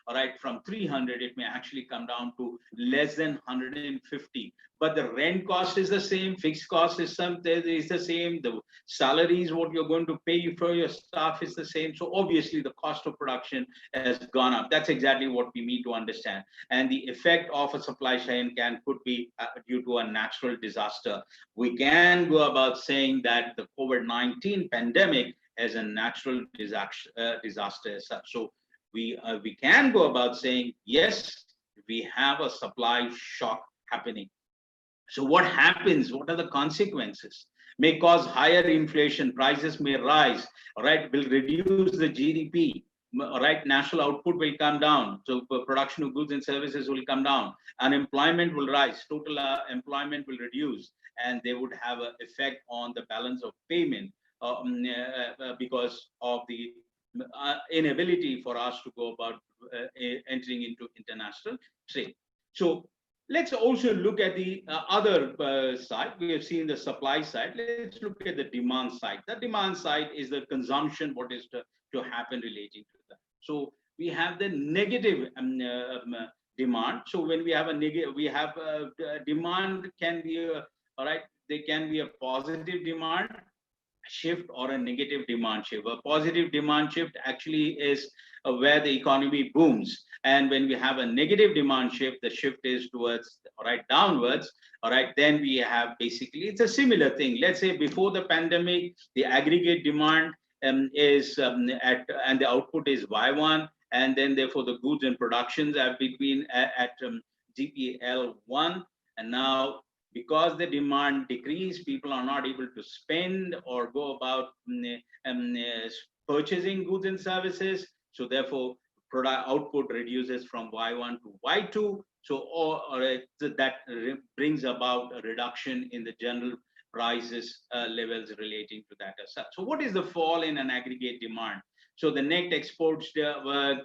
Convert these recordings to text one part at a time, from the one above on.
all right, from 300, it may actually come down to less than 150. But the rent cost is the same, fixed cost is the same, the salaries, what you're going to pay for your staff is the same. So obviously the cost of production has gone up. That's exactly what we need to understand. And the effect of a supply chain could be due to a natural disaster. We can go about saying that the COVID-19 pandemic as a natural disaster as such. So we can go about saying, yes, we have a supply shock happening. So what happens? What are the consequences? May cause higher inflation, prices may rise, right? Will reduce the GDP, right? National output will come down. So production of goods and services will come down. Unemployment will rise. Total employment will reduce. And they would have an effect on the balance of payment because of the inability for us to go about entering into international trade. So let's also look at the other side. We have seen the supply side. Let's look at the demand side. The demand side is the consumption, what is to happen relating to that. So we have the negative demand. So when we have a negative, we have demand can be all right. There can be a positive demand shift or a negative demand shift. A positive demand shift actually is where the economy booms. And when we have a negative demand shift, the shift is towards, all right, downwards. All right, then we have basically, it's a similar thing. Let's say before the pandemic, the aggregate demand is and the output is Y1. And then therefore the goods and productions are between at GPL1. And now because the demand decreased, people are not able to spend or go about purchasing goods and services. So therefore, product output reduces from Y1 to Y2. So that brings about a reduction in the general prices levels relating to that as such. So what is the fall in an aggregate demand? So the net exports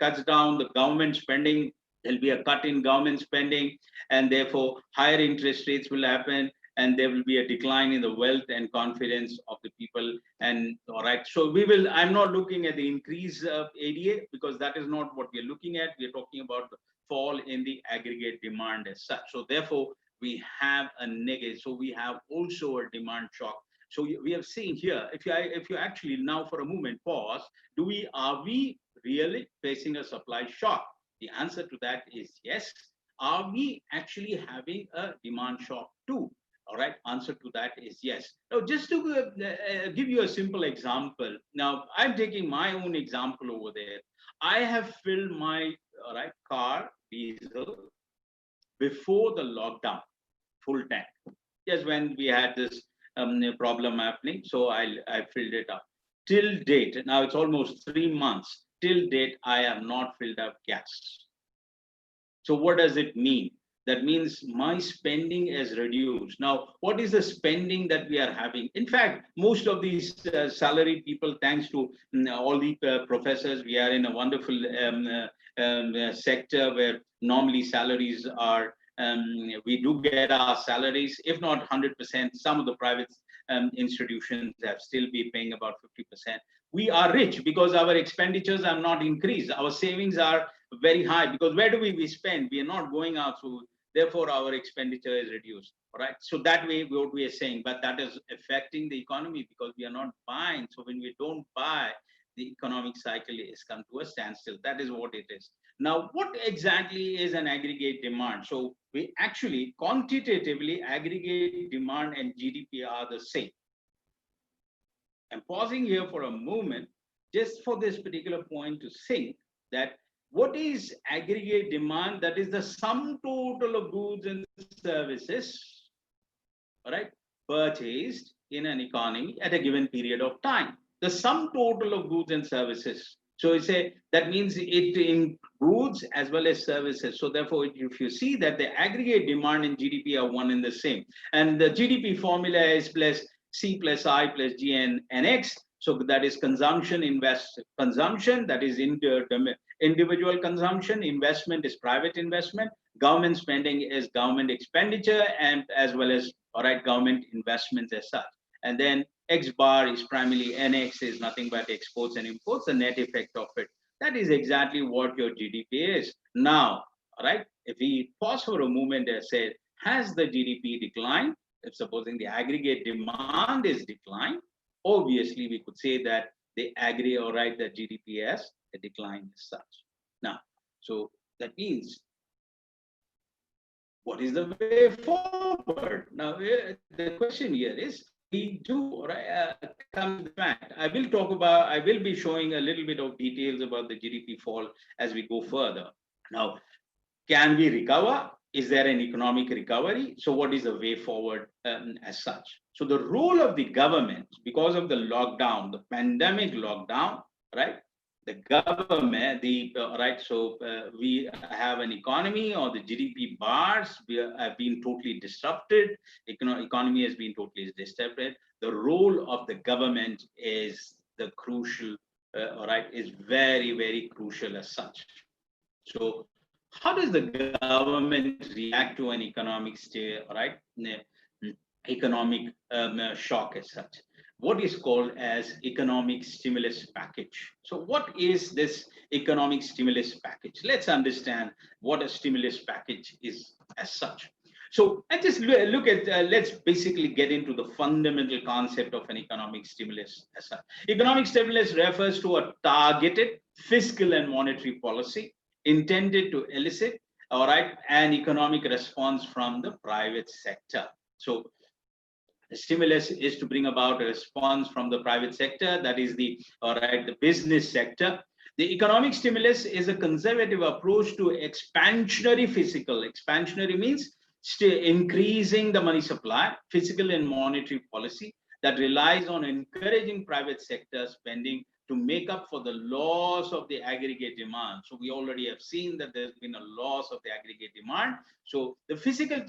cuts down, the government spending, there'll be a cut in government spending, and therefore higher interest rates will happen, and there will be a decline in the wealth and confidence of the people. And all right, so I'm not looking at the increase of ADA because that is not what we're looking at. We're talking about the fall in the aggregate demand as such. So therefore, we have a negative. So we have also a demand shock. So we have seen here, if you actually now for a moment pause, are we really facing a supply shock? The answer to that is yes. Are we actually having a demand shock too? All right, answer to that is yes. Now, just to give you a simple example. Now, I'm taking my own example over there. I have filled my car diesel before the lockdown, full tank. Yes, when we had this problem happening, so I filled it up. Till date, now it's almost 3 months. Till date, I have not filled up gas. So what does it mean? That means my spending is reduced. Now, what is the spending that we are having? In fact, most of these salaried people, thanks to all the professors, we are in a wonderful sector where normally salaries are, we do get our salaries, if not 100%, some of the private institutions have still be paying about 50%. We are rich because our expenditures have not increased. Our savings are very high because where do we spend? We are not going out, so therefore our expenditure is reduced. All right. So that way, what we are saying, but that is affecting the economy because we are not buying. So when we don't buy, the economic cycle is come to a standstill. That is what it is. Now, what exactly is an aggregate demand? So we actually quantitatively aggregate demand and GDP are the same. I'm pausing here for a moment just for this particular point to think that what is aggregate demand? That is the sum total of goods and services, all right, purchased in an economy at a given period of time. The sum total of goods and services. So that means it in goods as well as services. So therefore, if you see that the aggregate demand and GDP are one and the same, and the GDP formula is plus C plus I plus G and X. So that is consumption, consumption, that is individual consumption, investment is private investment, government spending is government expenditure, and as well as, all right, government investments as such. And then X bar is primarily NX is nothing but exports and imports, the net effect of it. That is exactly what your GDP is. Now, all right, if we pause for a moment and say, has the GDP declined? If supposing the aggregate demand is declined, obviously we could say that the aggregate, all right, the GDP has a decline as such. Now, so that means what is the way forward? Now, the question here is, we do come to the fact. I will be showing a little bit of details about the GDP fall as we go further. Now, can we recover? Is there an economic recovery? So what is the way forward as such? So the role of the government, because of the lockdown, the pandemic lockdown, right? The government, right? So we have an economy, or the GDP bars have been totally disrupted. Economy has been totally disrupted. The role of the government is the crucial, right? Is very, very crucial as such. So how does the government react to an economic right? Economic shock as such? What is called as economic stimulus package. So what is this economic stimulus package? Let's understand what a stimulus package is as such. So let's just look at, let's basically get into the fundamental concept of an economic stimulus as such. Economic stimulus refers to a targeted fiscal and monetary policy intended to elicit, all right, an economic response from the private sector. So the stimulus is to bring about a response from the private sector, that is the, all right, the business sector. The economic stimulus is a conservative approach to expansionary fiscal. Expansionary means increasing the money supply, fiscal and monetary policy that relies on encouraging private sector spending to make up for the loss of the aggregate demand. So we already have seen that there's been a loss of the aggregate demand. So the fiscal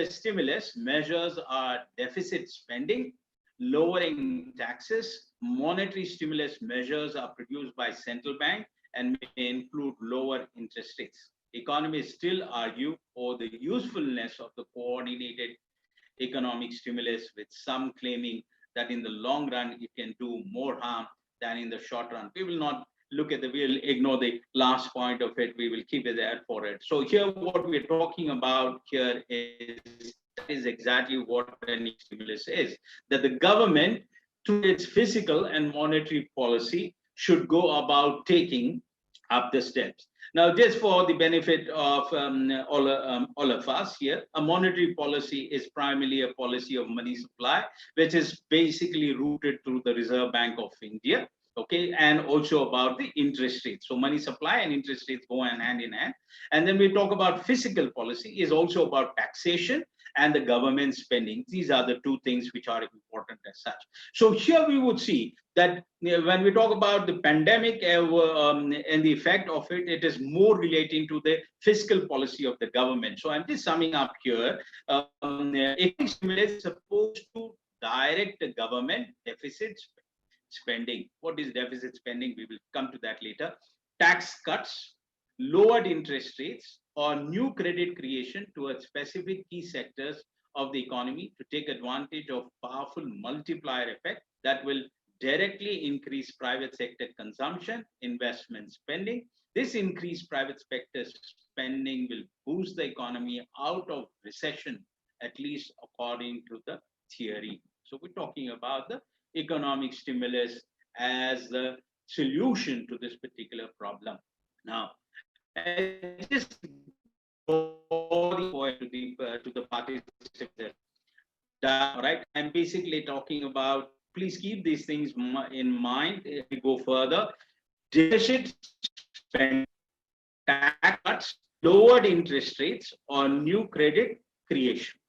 stimulus measures are deficit spending, lowering taxes. Monetary stimulus measures are produced by central bank and may include lower interest rates. Economists still argue over the usefulness of the coordinated economic stimulus, with some claiming that in the long run it can do more harm than in the short run. We will not look at we'll ignore the last point of it. We will keep it there for it. So here, what we're talking about here is exactly what an stimulus is, that the government, through its fiscal and monetary policy, should go about taking up the steps. Now, just for the benefit of all of us here, a monetary policy is primarily a policy of money supply, which is basically rooted through the Reserve Bank of India, okay, and also about the interest rates. So money supply and interest rates go hand in hand. And then we talk about fiscal policy is also about taxation and the government spending. These are the two things which are important as such. So here we would see that when we talk about the pandemic and the effect of it, it is more relating to the fiscal policy of the government. So I'm just summing up here. Economic stimulus is supposed to direct the government deficit spending. What is deficit spending? We will come to that later. Tax cuts, lowered interest rates, or new credit creation towards specific key sectors of the economy to take advantage of powerful multiplier effect that will directly increase private sector consumption, investment spending. This increased private sector spending will boost the economy out of recession, at least according to the theory. So we're talking about the economic stimulus as the solution to this particular problem. Now, just to the participants, right? I'm basically talking about, please keep these things in mind if we go further. Deficit spending, tax cuts, lowered interest rates, or new credit creation.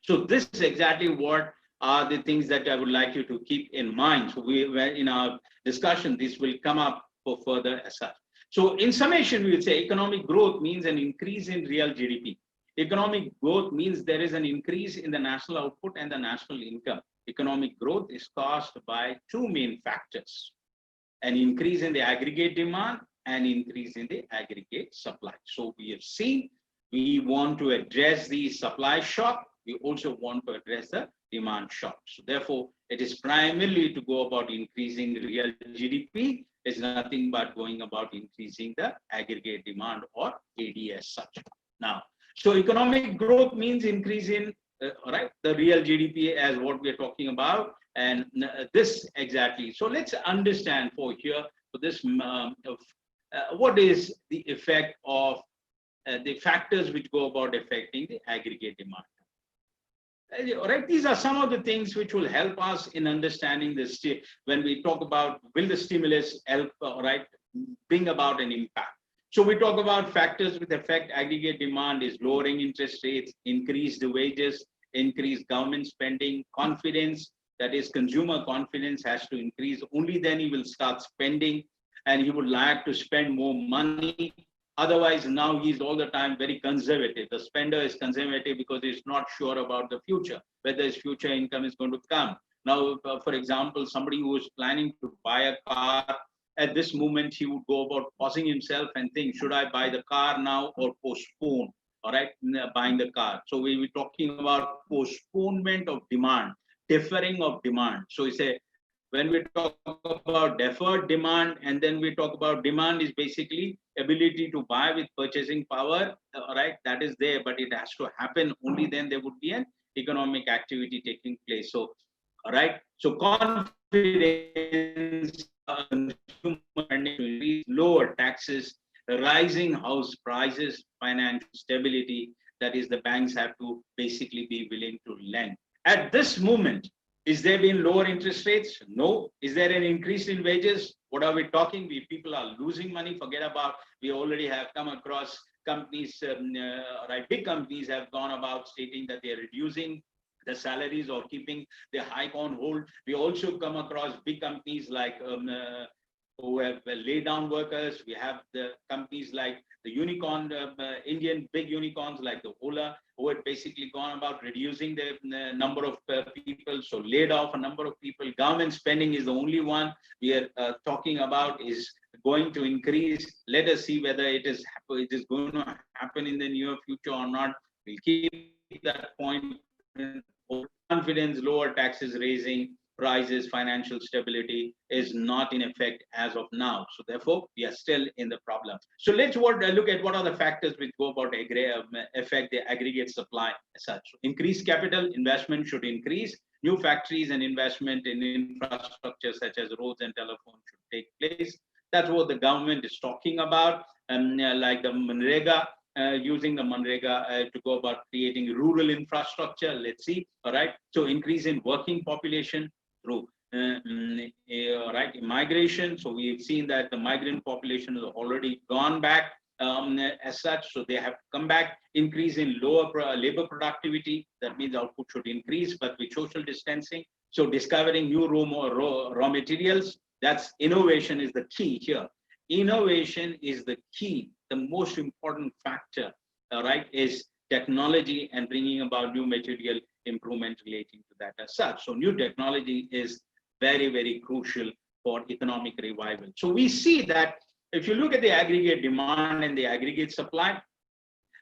So this is exactly what are the things that I would like you to keep in mind. So in our discussion, this will come up for further as such. So in summation, we would say economic growth means an increase in real GDP. Economic growth means there is an increase in the national output and the national income. Economic growth is caused by two main factors: an increase in the aggregate demand and increase in the aggregate supply. So we have seen we want to address the supply shock. We also want to address the demand shock. So therefore, it is primarily to go about increasing real GDP. is nothing but going about increasing the aggregate demand or AD as such. Now, so economic growth means increase in right, the real GDP as what we're talking about, and this exactly. So let's understand for here for this what is the effect of the factors which go about affecting the aggregate demand. Right, these are some of the things which will help us in understanding this. When we talk about will the stimulus help, right, bring about an impact. So we talk about factors which affect aggregate demand is lowering interest rates, increased wages, increased government spending, confidence, that is consumer confidence has to increase. Only then he will start spending, and he would like to spend more money. Otherwise, now he's all the time very conservative. The spender is conservative because he's not sure about the future, whether his future income is going to come. Now, for example, somebody who is planning to buy a car, at this moment, he would go about pausing himself and think, should I buy the car now or postpone, all right, buying the car? So we were talking about postponement of demand, deferring of demand. So we say, when we talk about deferred demand, and then we talk about demand is basically ability to buy with purchasing power, right? That is there, but it has to happen. Only then there would be an economic activity taking place. So, all right. So confidence, lower taxes, rising house prices, financial stability. That is, the banks have to basically be willing to lend. At this moment, is there been lower interest rates? No. Is there an increase in wages? What are we talking? People are losing money. Forget about, we already have come across companies, right? Big companies have gone about stating that they are reducing the salaries or keeping the hike on hold. We also come across big companies like who have laid down workers. We have the companies like the unicorn, Indian big unicorns like the Ola, who had basically gone about reducing the number of people, so laid off a number of people. Government spending is the only one we are talking about is going to increase. Let us see whether it is going to happen in the near future or not. We'll keep that point. Confidence, lower taxes raising, prices, financial stability is not in effect as of now. So therefore, we are still in the problem. So let's look at what are the factors which go about affect the aggregate supply as such. So increased capital investment should increase. New factories and investment in infrastructure such as roads and telephones should take place. That's what the government is talking about. Like the Manrega, using the Manrega to go about creating rural infrastructure. Let's see. All right. So increase in working population through right, migration. So we've seen that the migrant population has already gone back as such. So they have come back. Increase in lower labor productivity. That means output should increase, but with social distancing. So discovering new raw materials. That's innovation is the key here. Innovation is the key. The most important factor, right, is technology and bringing about new material improvement relating to that as such. So new technology is very, very crucial for economic revival. So we see that if you look at the aggregate demand and the aggregate supply,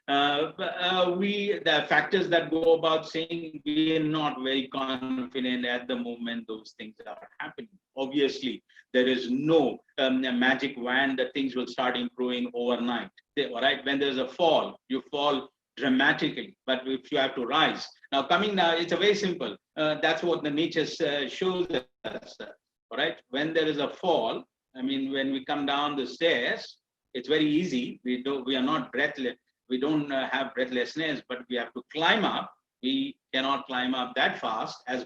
the factors that go about saying we are not very confident at the moment those things are happening. Obviously, there is no magic wand that things will start improving overnight. Right? When there's a fall, you fall dramatically, but if you have to rise. Now coming now, it's a very simple. That's what the nature shows us. Right? When there is a fall, I mean, when we come down the stairs, it's very easy. We are not breathless. We don't have breathlessness, but we have to climb up. We cannot climb up that fast as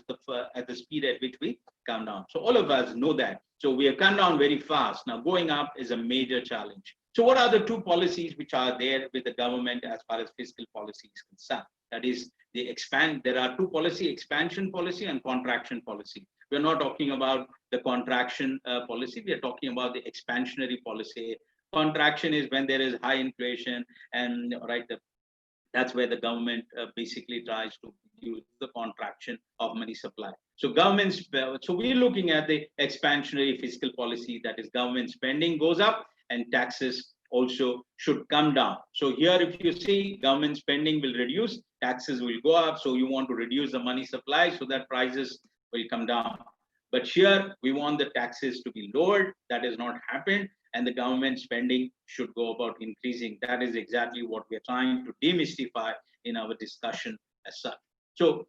at the speed at which we come down. So all of us know that. So we have come down very fast. Now going up is a major challenge. So what are the two policies which are there with the government as far as fiscal policy is concerned? That is, there are two policy, expansion policy and contraction policy. We're not talking about the contraction policy. We are talking about the expansionary policy. Contraction is when there is high inflation, and right, that's where the government basically tries to use the contraction of money supply. So governments, so we're looking at the expansionary fiscal policy, that is government spending goes up and taxes also should come down. So here, if you see government spending will reduce, taxes will go up. So you want to reduce the money supply so that prices will come down. But here we want the taxes to be lowered. That has not happened, and the government spending should go about increasing. That is exactly what we are trying to demystify in our discussion as such. So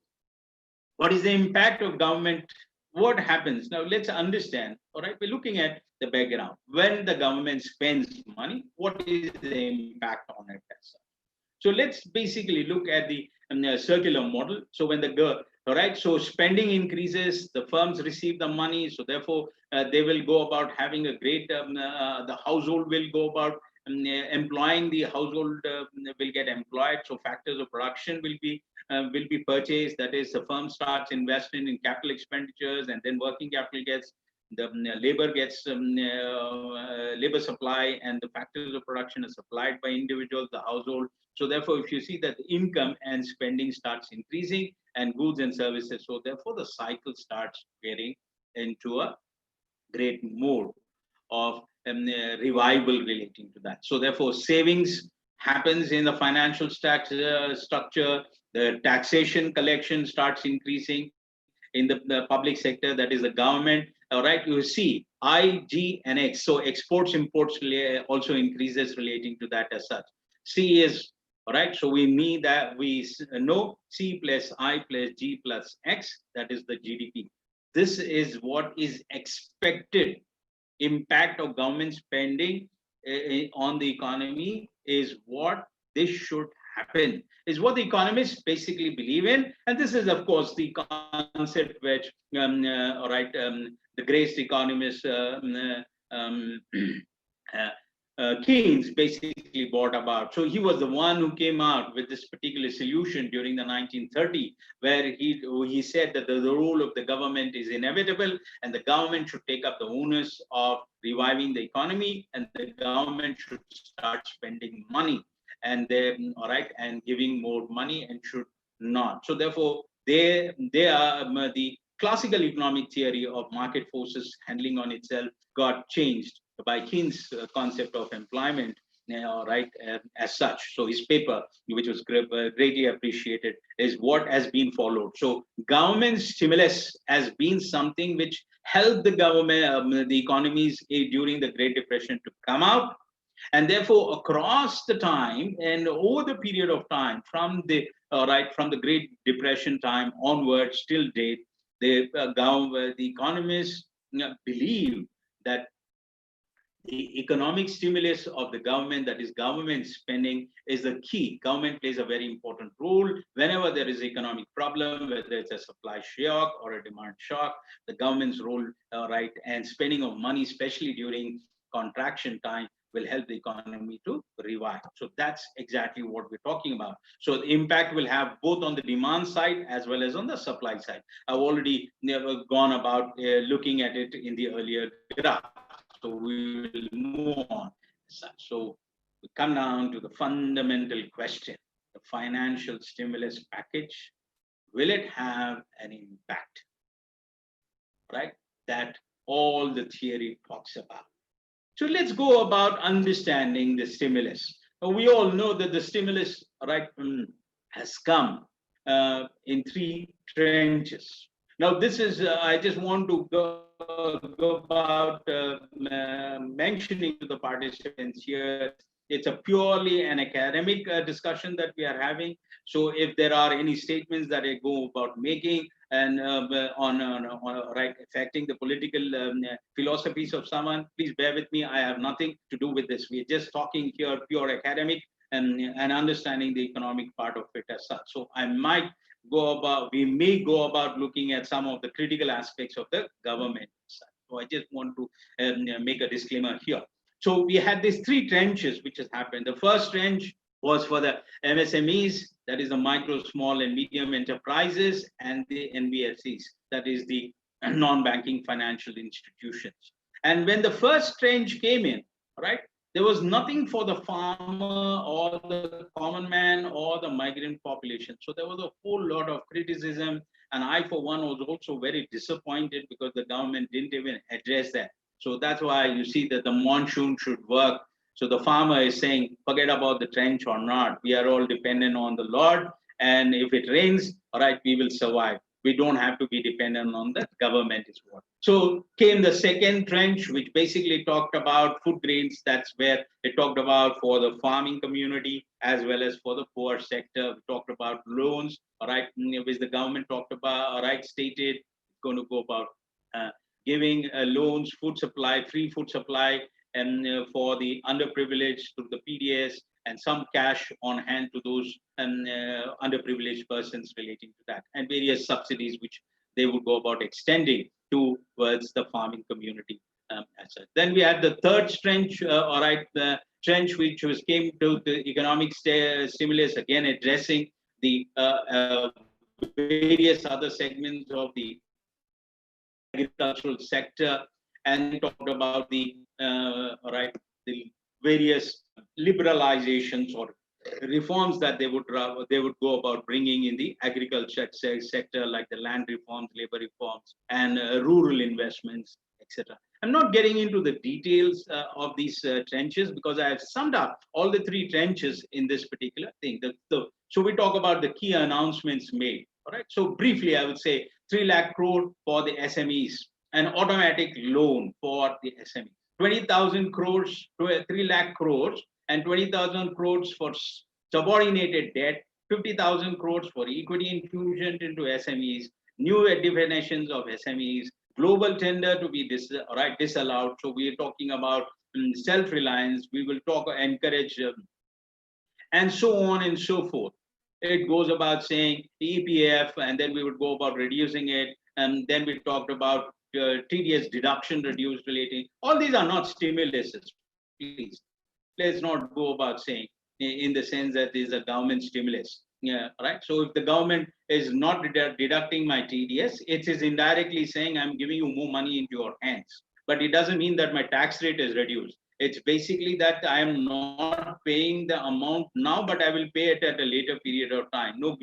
what is the impact of government? What happens? Now let's understand. All right, we're looking at the background. When the government spends money, what is the impact on it as such? So let's basically look at the circular model. So when all right, so spending increases, the firms receive the money, so therefore they will go about having a great, the household will go about employing, the household will get employed, so factors of production will be purchased. That is, the firm starts investing in capital expenditures, and then working capital gets, the labor gets labor supply, and the factors of production are supplied by individuals, the household. So therefore, if you see that the income and spending starts increasing, and goods and services, so therefore the cycle starts getting into a great mode of revival relating to that. So therefore, savings happens in the financial structure. The taxation collection starts increasing in the public sector, that is the government. All right, you see I, G, and X. So exports, imports also increases relating to that as such. C is, all right, so we need that, we know C plus I plus G plus X, that is the GDP. This is what is expected impact of government spending on the economy, is what this should happen, is what the economists basically believe in. And this is, of course, the concept which, all right, the great economist Keynes basically brought about. So he was the one who came out with this particular solution during the 1930s, where he said that the role of the government is inevitable, and the government should take up the onus of reviving the economy, and the government should start spending money, and then, all right, and giving more money, and should not. So therefore, they are the classical economic theory of market forces handling on itself got changed by Keynes' concept of employment, right, as such. So his paper, which was greatly appreciated, is what has been followed. So government stimulus has been something which helped the government, the economies during the Great Depression to come out. And therefore, across the time and over the period of time, from the from the Great Depression time onwards till date, the economists believe that the economic stimulus of the government, that is government spending, is the key. Government plays a very important role whenever there is economic problem, whether it's a supply shock or a demand shock. The government's role, right, and spending of money, especially during contraction time, will help the economy to revive. So that's exactly what we're talking about. So the impact will have both on the demand side as well as on the supply side. I've already gone about looking at it in the earlier graph. So we will move on. So we come down to the fundamental question: the financial stimulus package, will it have an impact? Right? That all the theory talks about. So let's go about understanding the stimulus. We all know that the stimulus, right, has come in three trenches. Now, this is, I just want to go about mentioning to the participants here, it's a purely an academic discussion that we are having. So if there are any statements that I go about making and on right, affecting the political philosophies of someone, please bear with me. I have nothing to do with this. We're just talking here pure academic and understanding the economic part of it as such. So I might go about, we may go about looking at some of the critical aspects of the government. So I just want to make a disclaimer here. So we had these three trenches which has happened. The first trench was for the MSMEs, that is the micro, small and medium enterprises, and the NBFCs, that is the non-banking financial institutions. And when the first trench came in, right, there was nothing for the farmer or the common man or the migrant population. So there was a whole lot of criticism. And I, for one, was also very disappointed because the government didn't even address that. So that's why you see that the monsoon should work. So the farmer is saying, forget about the trench or not. We are all dependent on the Lord. And if it rains, all right, we will survive. We don't have to be dependent on the government is what. So came the second trench, which basically talked about food grains. That's where it talked about for the farming community as well as for the poor sector. We talked about loans, all right, which the government talked about, all right, stated it's going to go about uh, giving loans, food supply, free food supply, and for the underprivileged through the PDS, and some cash on hand to those underprivileged persons relating to that, and various subsidies which they would go about extending towards the farming community as such. Then we had the third trench, all right, the trench which was came to the economic stimulus, again addressing the various other segments of the agricultural sector, and talked about the all right, the various liberalizations or reforms that they would go about bringing in the agriculture sector, like the land reforms, labor reforms, and rural investments, etc. I'm not getting into the details of these trenches because I have summed up all the three trenches in this particular thing. So we talk about the key announcements made. All right. So briefly, I would say 3 lakh crore for the SMEs, an automatic loan for the SMEs, 20,000 crores to 3 lakh crores and 20,000 crores for subordinated debt, 50,000 crores for equity infusion into SMEs, new definitions of SMEs, global tender to be disallowed. So we are talking about self-reliance. We will encourage, and so on and so forth. It goes about saying EPF, and then we would go about reducing it. And then we talked about TDS deduction reduced relating. All these are not stimuluses, please. Let's not go about saying in the sense that this is a government stimulus. Yeah, right. So if the government is not deducting my TDS, it is indirectly saying I'm giving you more money into your hands. But it doesn't mean that my tax rate is reduced. It's basically that I am not paying the amount now, but I will pay it at a later period of time. No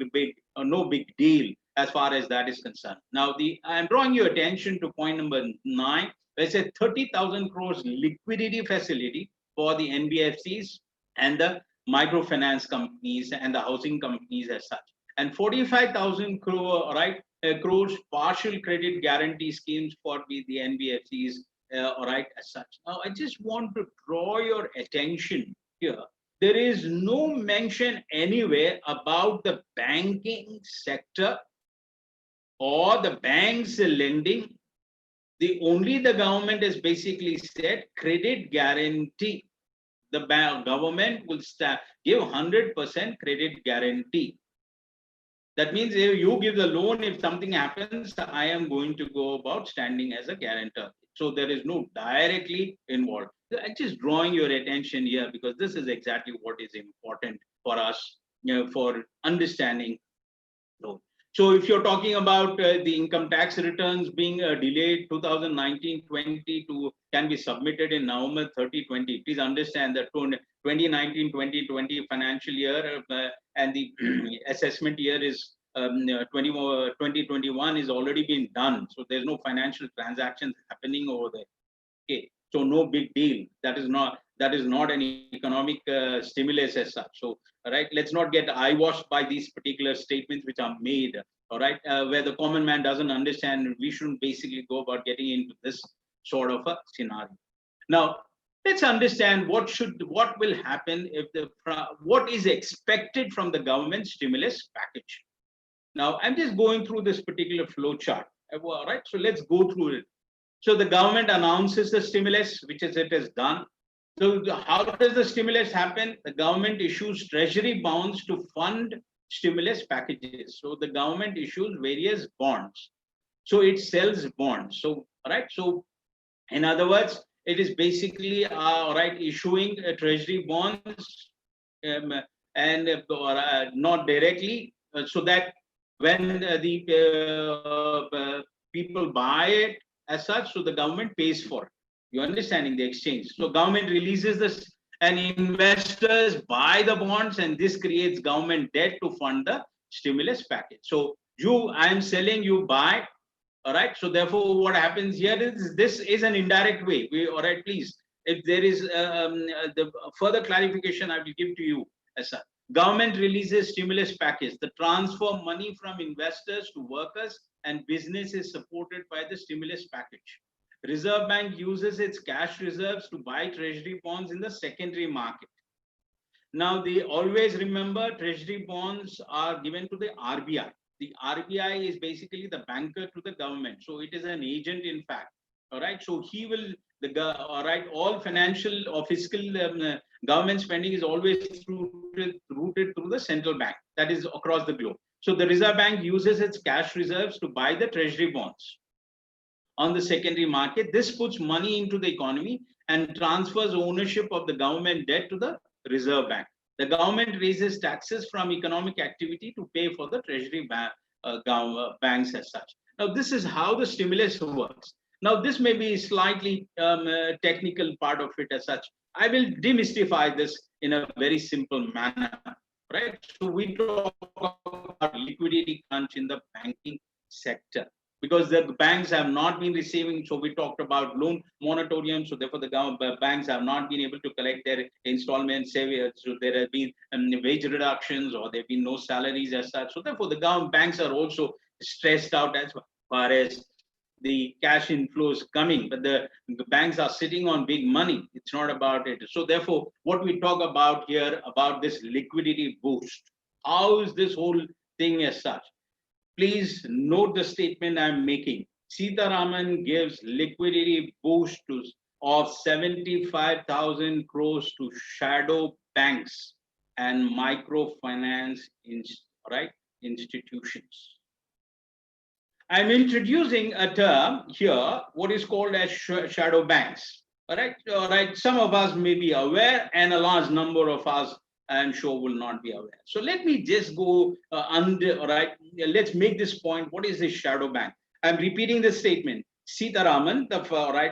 big deal as far as that is concerned. Now, I'm drawing your attention to point number 9. There's a 30,000 crores liquidity facility for the NBFCs and the microfinance companies and the housing companies as such, and 45,000 crores partial credit guarantee schemes for the NBFCs, all right, as such. Now, I just want to draw your attention here. There is no mention anywhere about the banking sector or the banks lending. The government has basically said credit guarantee. The government will give 100% credit guarantee. That means if you give the loan, if something happens, I am going to go about standing as a guarantor. So there is no directly involved. I'm just drawing your attention here because this is exactly what is important for us, for understanding loan. So if you're talking about the income tax returns being delayed 2019-20 to can be submitted in November 30-20, please understand that 2019-2020 financial year and the assessment year is 2021 is already been done. So there's no financial transactions happening over there. Okay, so no big deal. That is not an economic stimulus as such. So, all right, let's not get eye-washed by these particular statements which are made. All right, where the common man doesn't understand. We shouldn't basically go about getting into this sort of a scenario. Now, let's understand what will happen if what is expected from the government stimulus package. Now, I'm just going through this particular flow chart. All right, so let's go through it. So the government announces the stimulus, which is it is done. So how does the stimulus happen? The government issues treasury bonds to fund stimulus packages. So the government issues various bonds. So it sells bonds. So, right. So in other words, it is basically issuing treasury bonds and not directly, so that when the people buy it as such, so the government pays for it. You're understanding the exchange. So government releases this and investors buy the bonds, and this creates government debt to fund the stimulus package. So I am selling, you buy. All right. So therefore, what happens here is this is an indirect way. All right, please. If there is the further clarification, I will give to you as such. Government releases stimulus package. The transfer money from investors to workers and business is supported by the stimulus package. Reserve Bank uses its cash reserves to buy treasury bonds in the secondary market. Now, they always remember treasury bonds are given to the RBI. The RBI is basically the banker to the government. So it is an agent, in fact. All right. So he will, all right, all financial or fiscal government spending is always rooted through the central bank, that is across the globe. So the Reserve Bank uses its cash reserves to buy the treasury bonds on the secondary market. This puts money into the economy and transfers ownership of the government debt to the Reserve Bank. The government raises taxes from economic activity to pay for the treasury banks as such. Now, this is how the stimulus works. Now, this may be slightly technical part of it as such. I will demystify this in a very simple manner, right? So we talk about liquidity crunch in the banking sector, because the banks have not been receiving. So we talked about loan moratorium. So therefore, the banks have not been able to collect their installments. So there have been wage reductions, or there have been no salaries as such. So therefore, the banks are also stressed out as far as the cash inflows coming, but the banks are sitting on big money. It's not about it. So therefore, what we talk about here about this liquidity boost, how is this whole thing as such? Please note the statement I'm making. Sitaraman gives liquidity boost of 75,000 crores to shadow banks and microfinance institutions. I'm introducing a term here, what is called as shadow banks. All right. Some of us may be aware, and a large number of us, I'm sure, will not be aware. So let me just go all right. Let's make this point. What is this shadow bank? I'm repeating the statement. Sitaraman, the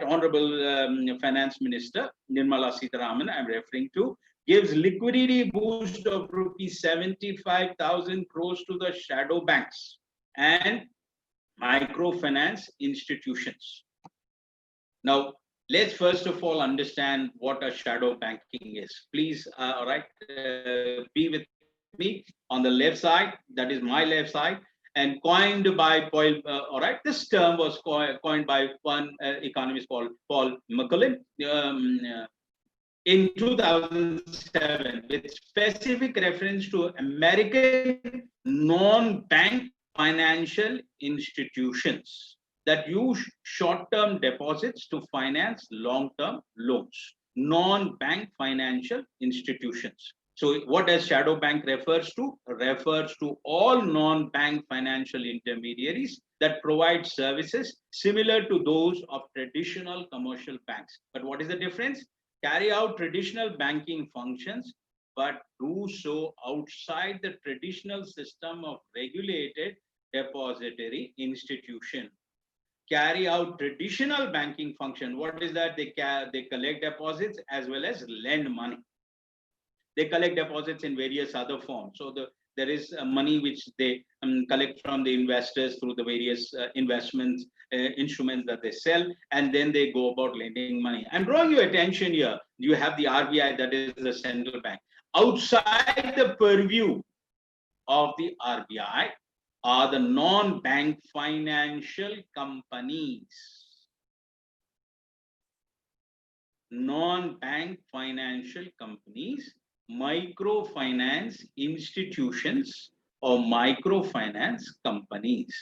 Honorable Finance Minister, Nirmala Sitaraman, I'm referring to, gives liquidity boost of rupees 75,000 crores to the shadow banks and microfinance institutions. Now, let's first of all understand what a shadow banking is. Please, be with me on the left side. That is my left side, and coined by Paul. This term was coined by one economist called Paul McCullin in 2007, with specific reference to American non-bank financial institutions that use short-term deposits to finance long-term loans. Non-bank financial institutions. So what does shadow bank refers to? Refers to all non-bank financial intermediaries that provide services similar to those of traditional commercial banks. But what is the difference? Carry out traditional banking functions, but do so outside the traditional system of regulated depository institution. Carry out traditional banking function. What is that? They collect deposits as well as lend money. They collect deposits in various other forms. So there is money which they collect from the investors through the various investments, instruments that they sell, and then they go about lending money. I'm drawing your attention here. You have the RBI, that is the central bank. Outside the purview of the RBI are the non-bank financial companies. Non-bank financial companies, microfinance institutions, or microfinance companies.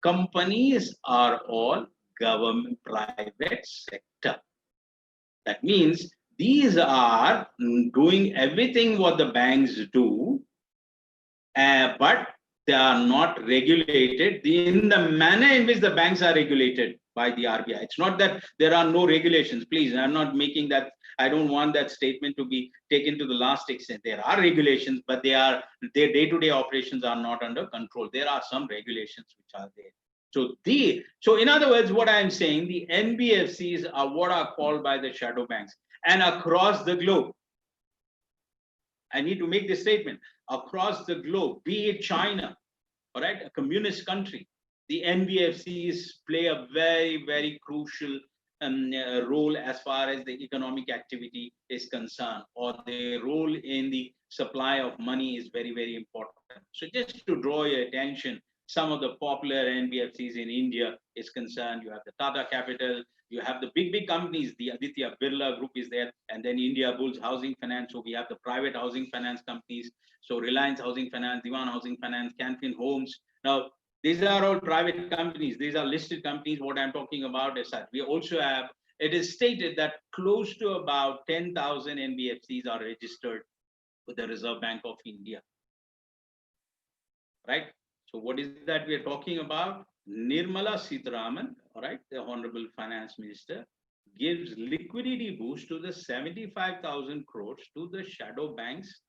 Companies are all government, private sector. That means these are doing everything what the banks do, but they are not regulated in the manner in which the banks are regulated by the RBI. It's not that there are no regulations. Please, I'm not making that. I don't want that statement to be taken to the last extent. There are regulations, but their day-to-day operations are not under control. There are some regulations which are there. So in other words, what I'm saying, the NBFCs are what are called by the shadow banks. And across the globe, I need to make this statement, across the globe, be it China, all right, a communist country, the NBFCs play a very, very crucial role as far as the economic activity is concerned, or the role in the supply of money is very, very important. So just to draw your attention, some of the popular NBFCs in India is concerned. You have the Tata Capital, you have the big companies, the Aditya Birla Group is there, and then India Bulls Housing Finance. So we have the private housing finance companies. So Reliance Housing Finance, Diwan Housing Finance, Canfin Homes. Now, these are all private companies. These are listed companies. What I'm talking about is that we also have, it is stated that close to about 10,000 NBFCs are registered with the Reserve Bank of India. Right? So what is that we are talking about? Nirmala Sitharaman, all right, the Honorable Finance Minister, gives liquidity boost to the 75,000 crores to the shadow banks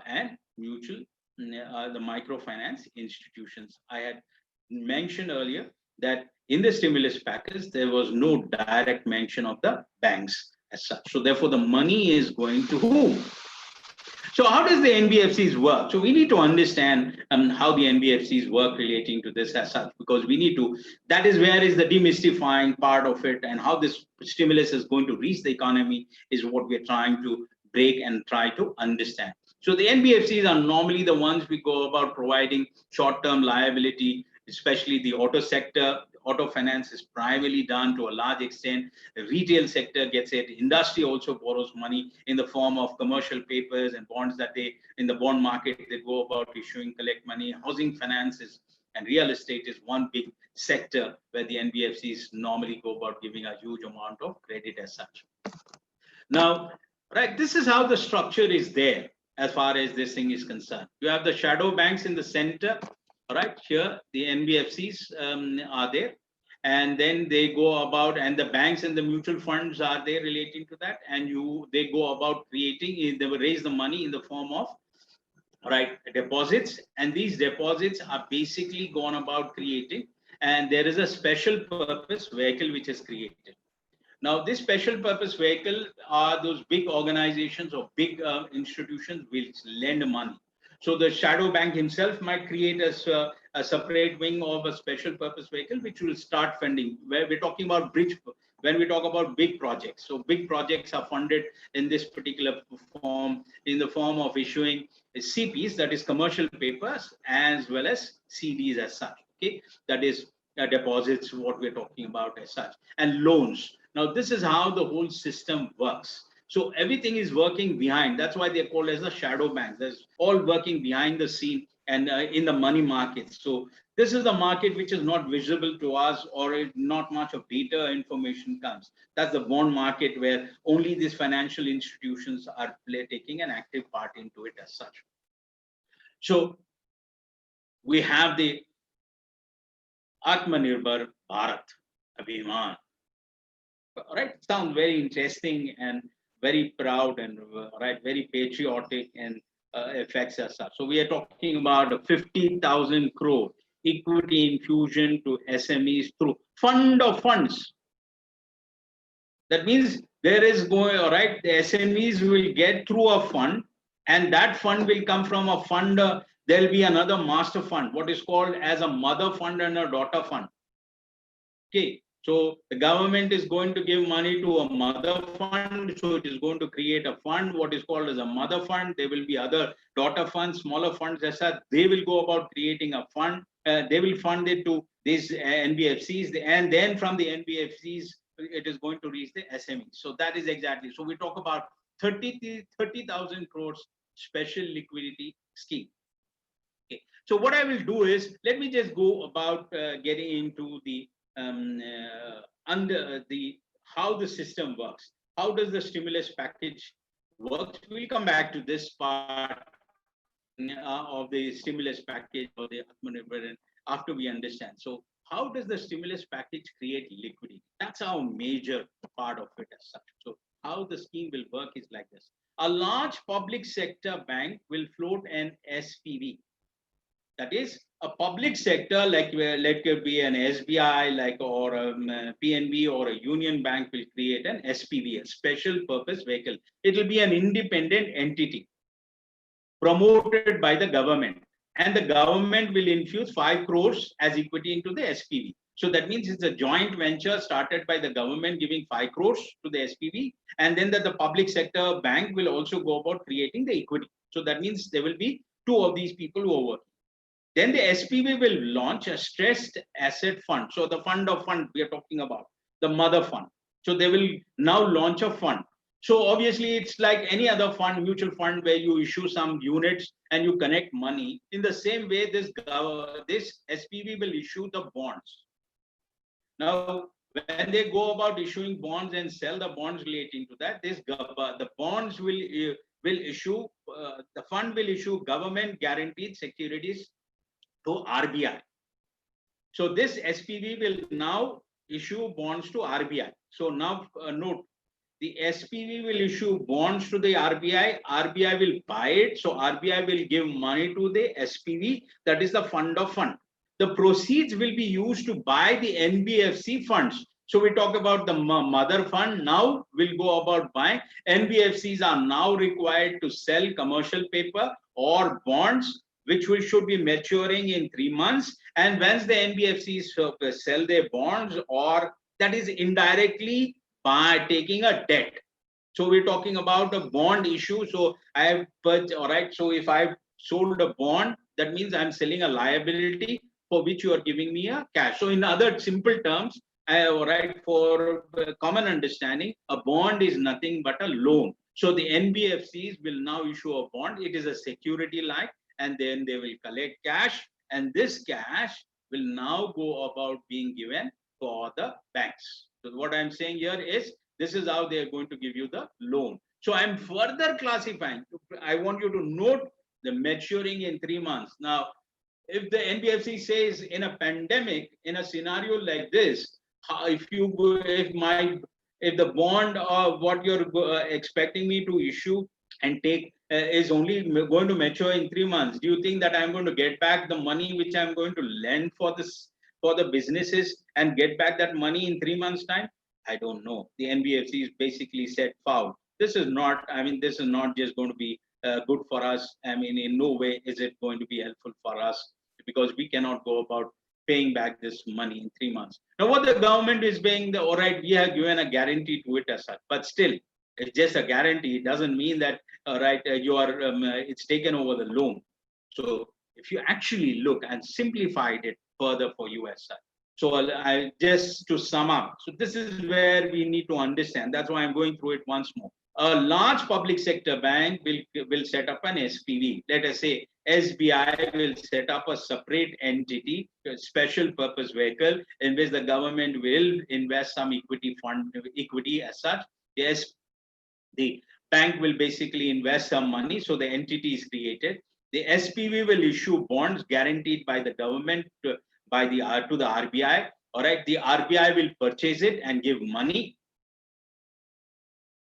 and mutual, the microfinance institutions. I had mentioned earlier that in the stimulus package, there was no direct mention of the banks as such. So therefore, the money is going to whom? So how does the NBFCs work? So we need to understand how the NBFCs work relating to this as such, because we need to, that is where is the demystifying part of it, and how this stimulus is going to reach the economy is what we're trying to break and try to understand. So the NBFCs are normally the ones we go about providing short-term liability, especially the auto sector. Auto finance is primarily done to a large extent. The retail sector gets it. Industry also borrows money in the form of commercial papers and bonds that they, in the bond market, they go about issuing, collect money. Housing finances and real estate is one big sector where the NBFCs normally go about giving a huge amount of credit as such. Now, right, this is how the structure is there as far as this thing is concerned. You have the shadow banks in the center. Right here, the NBFCs are there, and then they go about, and the banks and the mutual funds are there relating to that, and they go about creating, they will raise the money in the form of deposits, and these deposits are basically gone about creating, and there is a special purpose vehicle which is created. Now, this special purpose vehicle are those big organizations or big institutions which lend money. So the shadow bank himself might create a separate wing of a special purpose vehicle, which will start funding. Where we're talking about bridge, when we talk about big projects. So big projects are funded in this particular form, in the form of issuing CPs, that is commercial papers, as well as CDs as such. Okay, that is deposits, what we're talking about as such, and loans. Now, this is how the whole system works. So everything is working behind. That's why they're called as the shadow banks. There's all working behind the scene and in the money markets. So this is the market which is not visible to us, or not much of data information comes. That's the bond market where only these financial institutions are taking an active part into it as such. So we have the Atmanirbhar Bharat Abhiman. Right, sounds very interesting and very proud and very patriotic, and affects us. So we are talking about a 50,000 crore equity infusion to SMEs through fund of funds. That means there is going, the SMEs will get through a fund, and that fund will come from a fund. There'll be another master fund, what is called as a mother fund and a daughter fund. Okay. So the government is going to give money to a mother fund. So it is going to create a fund, what is called as a mother fund. There will be other daughter funds, smaller funds, etc. They will go about creating a fund. They will fund it to these NBFCs. And then from the NBFCs, it is going to reach the SMEs. So that is exactly. So we talk about 30,000 crores special liquidity scheme. Okay. So what I will do is, let me just go about getting into the under the how the system works. How does the stimulus package work? We'll come back to this part of the stimulus package or the Atmanirbhar after we understand. So how does the stimulus package create liquidity? That's our major part of it as such. So how the scheme will work is like this. A large public sector bank will float an SPV. That is, a public sector, like let it be an SBI, or a PNB or a Union Bank, will create an SPV, a special purpose vehicle. It will be an independent entity promoted by the government, and the government will infuse 5 crores as equity into the SPV. So that means it's a joint venture started by the government giving 5 crores to the SPV, and then that the public sector bank will also go about creating the equity. So that means there will be 2 of these people who are working. Then the SPV will launch a stressed asset fund. So the fund of fund we are talking about, the mother fund. So they will now launch a fund. So obviously it's like any other fund, mutual fund, where you issue some units and you connect money. In the same way, this SPV will issue the bonds. Now, when they go about issuing bonds and sell the bonds relating to that, the bonds will issue, the fund will issue government guaranteed securities to RBI. So this SPV will now issue bonds to RBI. So now note, the SPV will issue bonds to the RBI. RBI will buy it. So RBI will give money to the SPV, that is the fund of fund. The proceeds will be used to buy the NBFC funds. So we talk about the mother fund. Now we'll go about buying. NBFCs are now required to sell commercial paper or bonds, which should be maturing in 3 months. And once the NBFCs sell their bonds, or that is indirectly by taking a debt. So we're talking about a bond issue. So I have purchased, all right. So if I've sold a bond, that means I'm selling a liability for which you are giving me a cash. So in other simple terms, all right, for common understanding, a bond is nothing but a loan. So the NBFCs will now issue a bond. It is a security line, and then they will collect cash, and this cash will now go about being given for the banks. So what I'm saying here is, this is how they are going to give you the loan. So I'm further classifying. I want you to note the maturing in 3 months. Now, if the NBFC says in a pandemic, in a scenario like this, if the bond of what you're expecting me to issue and take is only going to mature in 3 months, do you think that I'm going to get back the money which I'm going to lend for the businesses and get back that money in 3 months' time? I don't know. The NBFC is basically said foul. This is not just going to be good for us. I mean, in no way is it going to be helpful for us, because we cannot go about paying back this money in 3 months. Now, what the government is paying, all right, we have given a guarantee to it as such, but still, it's just a guarantee. It doesn't mean that, all right, it's taken over the loan. So if you actually look and simplified it further for you as such. So I just to sum up, so this is where we need to understand. That's why I'm going through it once more. A large public sector bank will set up an SPV. Let us say SBI will set up a separate entity, a special purpose vehicle, in which the government will invest some equity as such. Yes, the bank will basically invest some money, so the entity is created. The SPV will issue bonds guaranteed by the government to the RBI. All right, the RBI will purchase it and give money.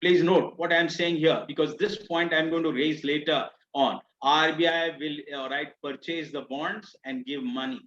Please note what I'm saying here, because this point I'm going to raise later on. RBI will, all right, purchase the bonds and give money.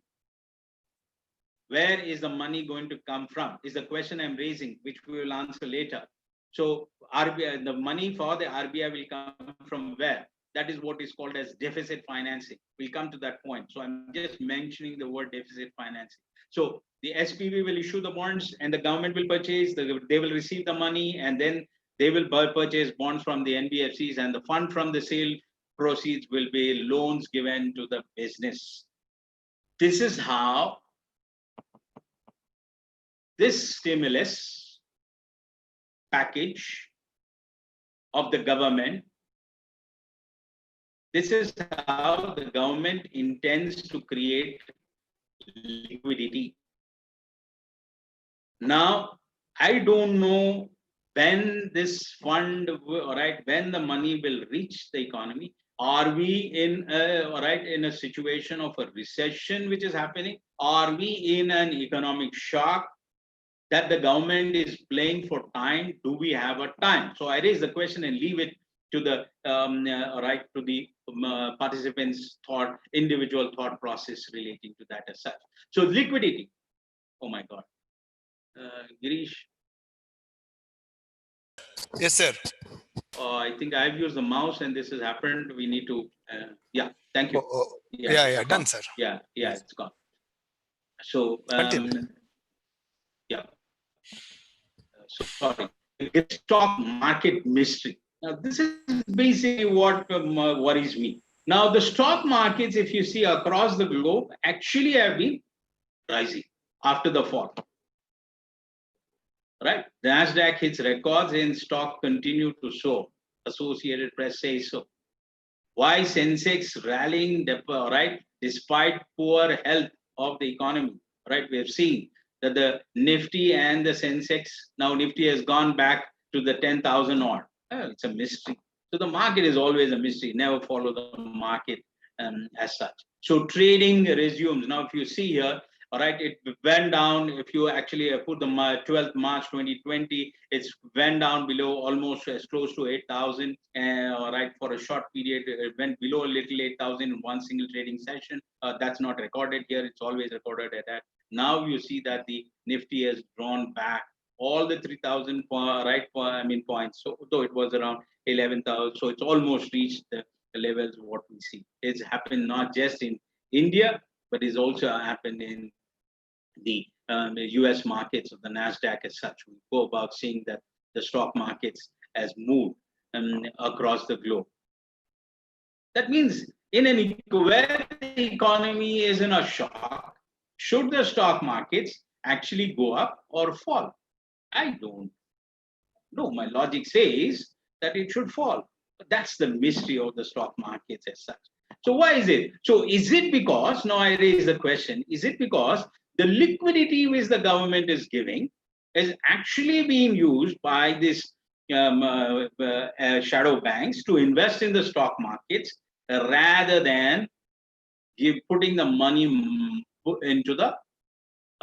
Where is the money going to come from is the question I'm raising, which we will answer later. So RBI, the money for the RBI will come from where? That is what is called as deficit financing. We'll come to that point. So I'm just mentioning the word deficit financing. So the SPV will issue the bonds and the government will purchase, they will receive the money, and then they will purchase bonds from the NBFCs, and the fund from the sale proceeds will be loans given to the business. This is how this stimulus package of the government, this is how the government intends to create liquidity. Now, I don't know when this fund, all right, when the money will reach the economy. Are we in a situation of a recession which is happening? Are we in an economic shock that the government is playing for time? Do we have a time? So I raise the question and leave it to the participants' individual thought process relating to that as such. So liquidity. Oh my God, Girish. Yes, sir. I think I've used the mouse and this has happened. We need to, yeah, thank you. Yeah, done, sir. Yeah, it's gone. So, sorry, stock market mystery. Now, this is basically what worries me. Now, the stock markets, if you see across the globe, actually have been rising after the fall. Right? The Nasdaq hits records and stock continue to soar. Associated Press says so. Why Sensex rallying, right, despite poor health of the economy? Right? We have seen that the Nifty and the Sensex, now Nifty has gone back to the 10,000 odd. It's a mystery. So the market is always a mystery. Never follow the market as such. So trading resumes. Now, if you see here, all right, it went down. If you actually put the 12th March 2020, it's went down below almost as close to 8,000. All right, for a short period, it went below a little 8,000 in one single trading session. That's not recorded here. It's always recorded at that. Now you see that the Nifty has drawn back all the 3,000 points. So though it was around 11,000, so it's almost reached the levels of what we see. It's happened not just in India, but it's also happened in the US markets of the Nasdaq as such. We go about seeing that the stock markets has moved across the globe. That means where the economy is in a shock, should the stock markets actually go up or fall? I don't know. My logic says that it should fall. But that's the mystery of the stock markets as such. So why is it? So is it because, now I raise the question, is it because the liquidity which the government is giving is actually being used by this shadow banks to invest in the stock markets rather than putting the money into the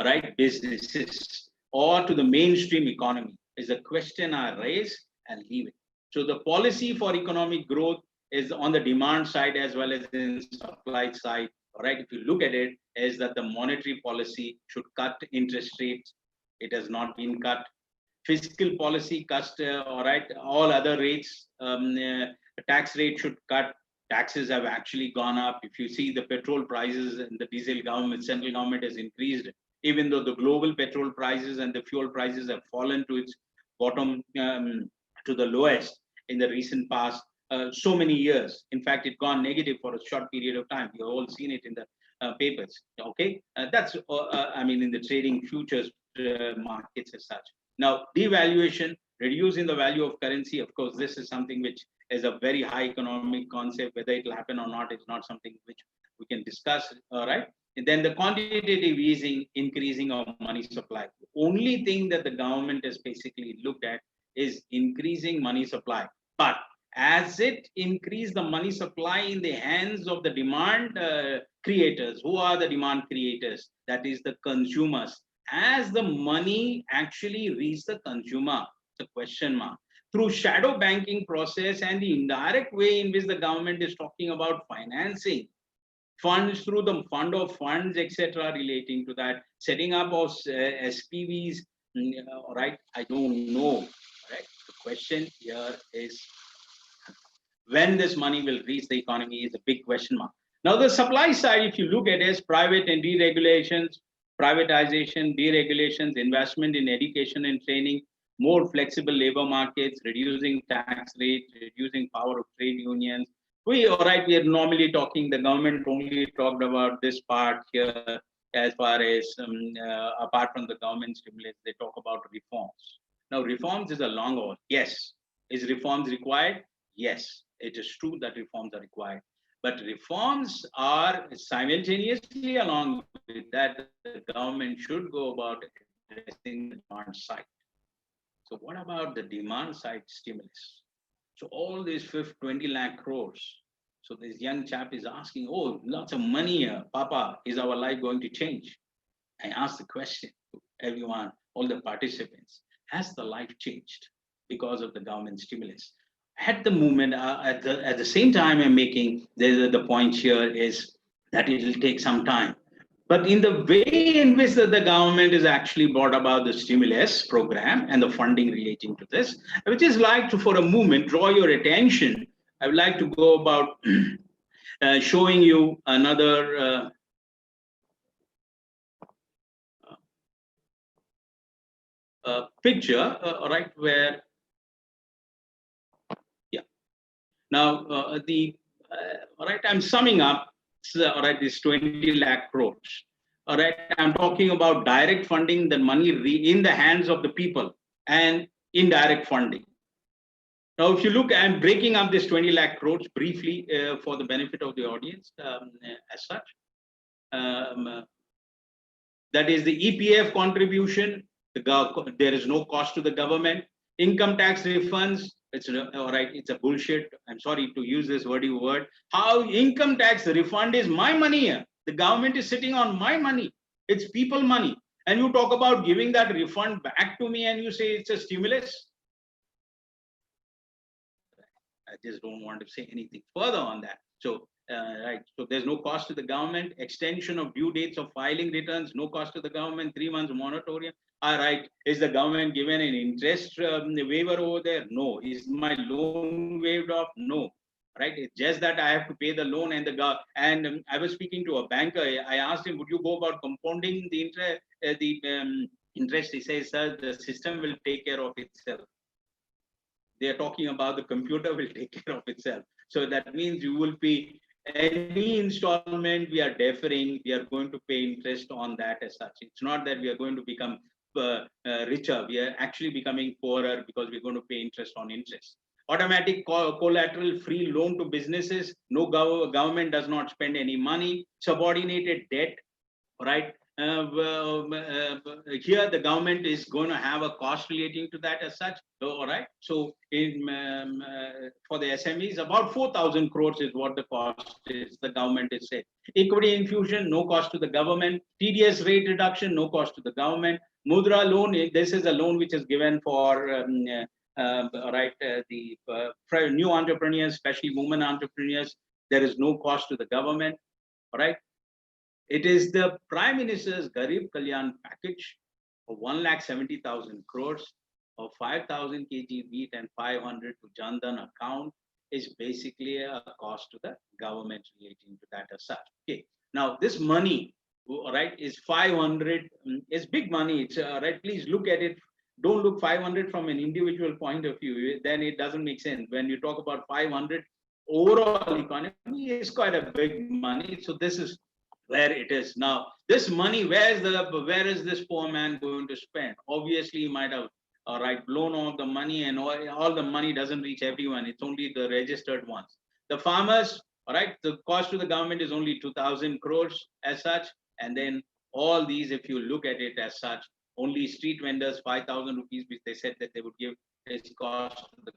right businesses or to the mainstream economy? Is a question I raise and leave it. So the policy for economic growth is on the demand side as well as in supply side. All right, if you look at it, is that the monetary policy should cut interest rates. It has not been cut. Fiscal policy cuts, all right, all other rates, tax rate should cut. Taxes have actually gone up. If you see the petrol prices and the diesel government, central government has increased, even though the global petrol prices and the fuel prices have fallen to its bottom, to the lowest in the recent past. So many years. In fact, it gone negative for a short period of time. You've all seen it in the papers. Okay, that's in the trading futures markets as such. Now, devaluation, reducing the value of currency. Of course, this is something which is a very high economic concept. Whether it will happen or not, it's not something which we can discuss. All right. And then the quantitative easing, increasing of money supply. The only thing that the government has basically looked at is increasing money supply, but as it increase the money supply in the hands of the demand creators. Who are the demand creators? That is the consumers. As the money actually reach the consumer, it's a question mark. Through shadow banking process and the indirect way in which the government is talking about financing funds through the fund of funds, etc., relating to that, setting up of SPVs, right? I don't know. Right? The question here is when this money will reach the economy is a big question mark. Now, the supply side, if you look at it, is private and deregulations, privatization, deregulations, investment in education and training, more flexible labor markets, reducing tax rates, reducing power of trade unions. We are normally talking, the government only talked about this part here as far as, apart from the government stimulus, they talk about reforms. Now, reforms is a long haul. Yes. Is reforms required? Yes. It is true that reforms are required. But reforms are simultaneously along with that, the government should go about addressing the demand side. So what about the demand side stimulus? So all these 20 lakh crores. So this young chap is asking, oh, lots of money here. Papa, is our life going to change? I ask the question to everyone, all the participants. Has the life changed because of the government stimulus? At the moment, at the same time I'm making, the point here is that it will take some time. But in the way in which the government is actually brought about the stimulus program and the funding relating to this, I would just like to, for a moment, draw your attention. I would like to go about showing you another picture, right, where, yeah. Now, right, I'm summing up, all right, this 20 lakh crores. All right, I'm talking about direct funding, the money in the hands of the people, and indirect funding. Now, if you look, I'm breaking up this 20 lakh crores briefly for the benefit of the audience as such. That is the EPF contribution. There is no cost to the government. Income tax refunds. It's all right. It's a bullshit. I'm sorry to use this wordy word. How income tax refund is my money here. The government is sitting on my money. It's people money. And you talk about giving that refund back to me and you say it's a stimulus. I just don't want to say anything further on that. So, right. So there's no cost to the government. Extension of due dates of filing returns, no cost to the government. 3 months moratorium. All right. Is the government given an interest waiver over there? No. Is my loan waived off? No. Right. It's just that I have to pay the loan and I was speaking to a banker. I asked him, would you go about compounding the interest? He says, sir, the system will take care of itself. They are talking about the computer will take care of itself. So that means you will pay any installment we are deferring, we are going to pay interest on that as such. It's not that we are going to become richer. We are actually becoming poorer because we're going to pay interest on interest. Automatic collateral free loan to businesses. No government does not spend any money. Subordinated debt, right? Here the government is going to have a cost relating to that as such. All right. So for the SMEs, about 4,000 crores is what the cost is. The government is saying. Equity infusion, no cost to the government. TDS rate reduction, no cost to the government. Mudra loan, this is a loan which is given for the new entrepreneurs, especially women entrepreneurs. There is no cost to the government. All right. It is the Prime Minister's Garib Kalyan package of 1,70,000 crores of 5,000 kg wheat and 500 to Jan Dhan account is basically a cost to the government relating to that as such. Okay. Now this money, right, is 500. It's big money. It's right. Please look at it. Don't look 500 from an individual point of view. Then it doesn't make sense. When you talk about 500 overall economy, is quite a big money. So this is where it is now. This money, where is this poor man going to spend? Obviously, he might have blown off the money, and all the money doesn't reach everyone. It's only the registered ones. The farmers, all right, the cost to the government is only 2,000 crores as such, and then all these, if you look at it as such, only street vendors 5,000 rupees, which they said that they would give this cost to the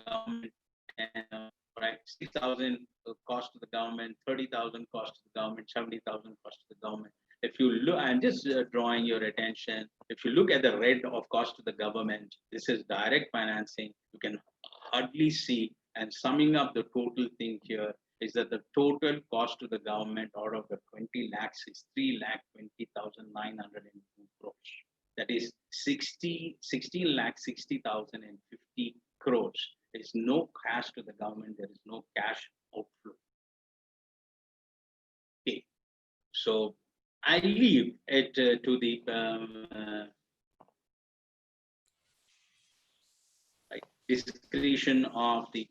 government, and right, 6,000 cost to the government, 30,000 cost to the government, 70,000 cost to the government. If you look, I'm just drawing your attention. If you look at the red of cost to the government, this is direct financing. You can hardly see, and summing up the total thing here is that the total cost to the government out of the 20 lakhs is 3,20,902 crores. That is 16,60,050 crores. There is no cash to the government. There is no cash outflow. Okay, so I leave it to the discretion of the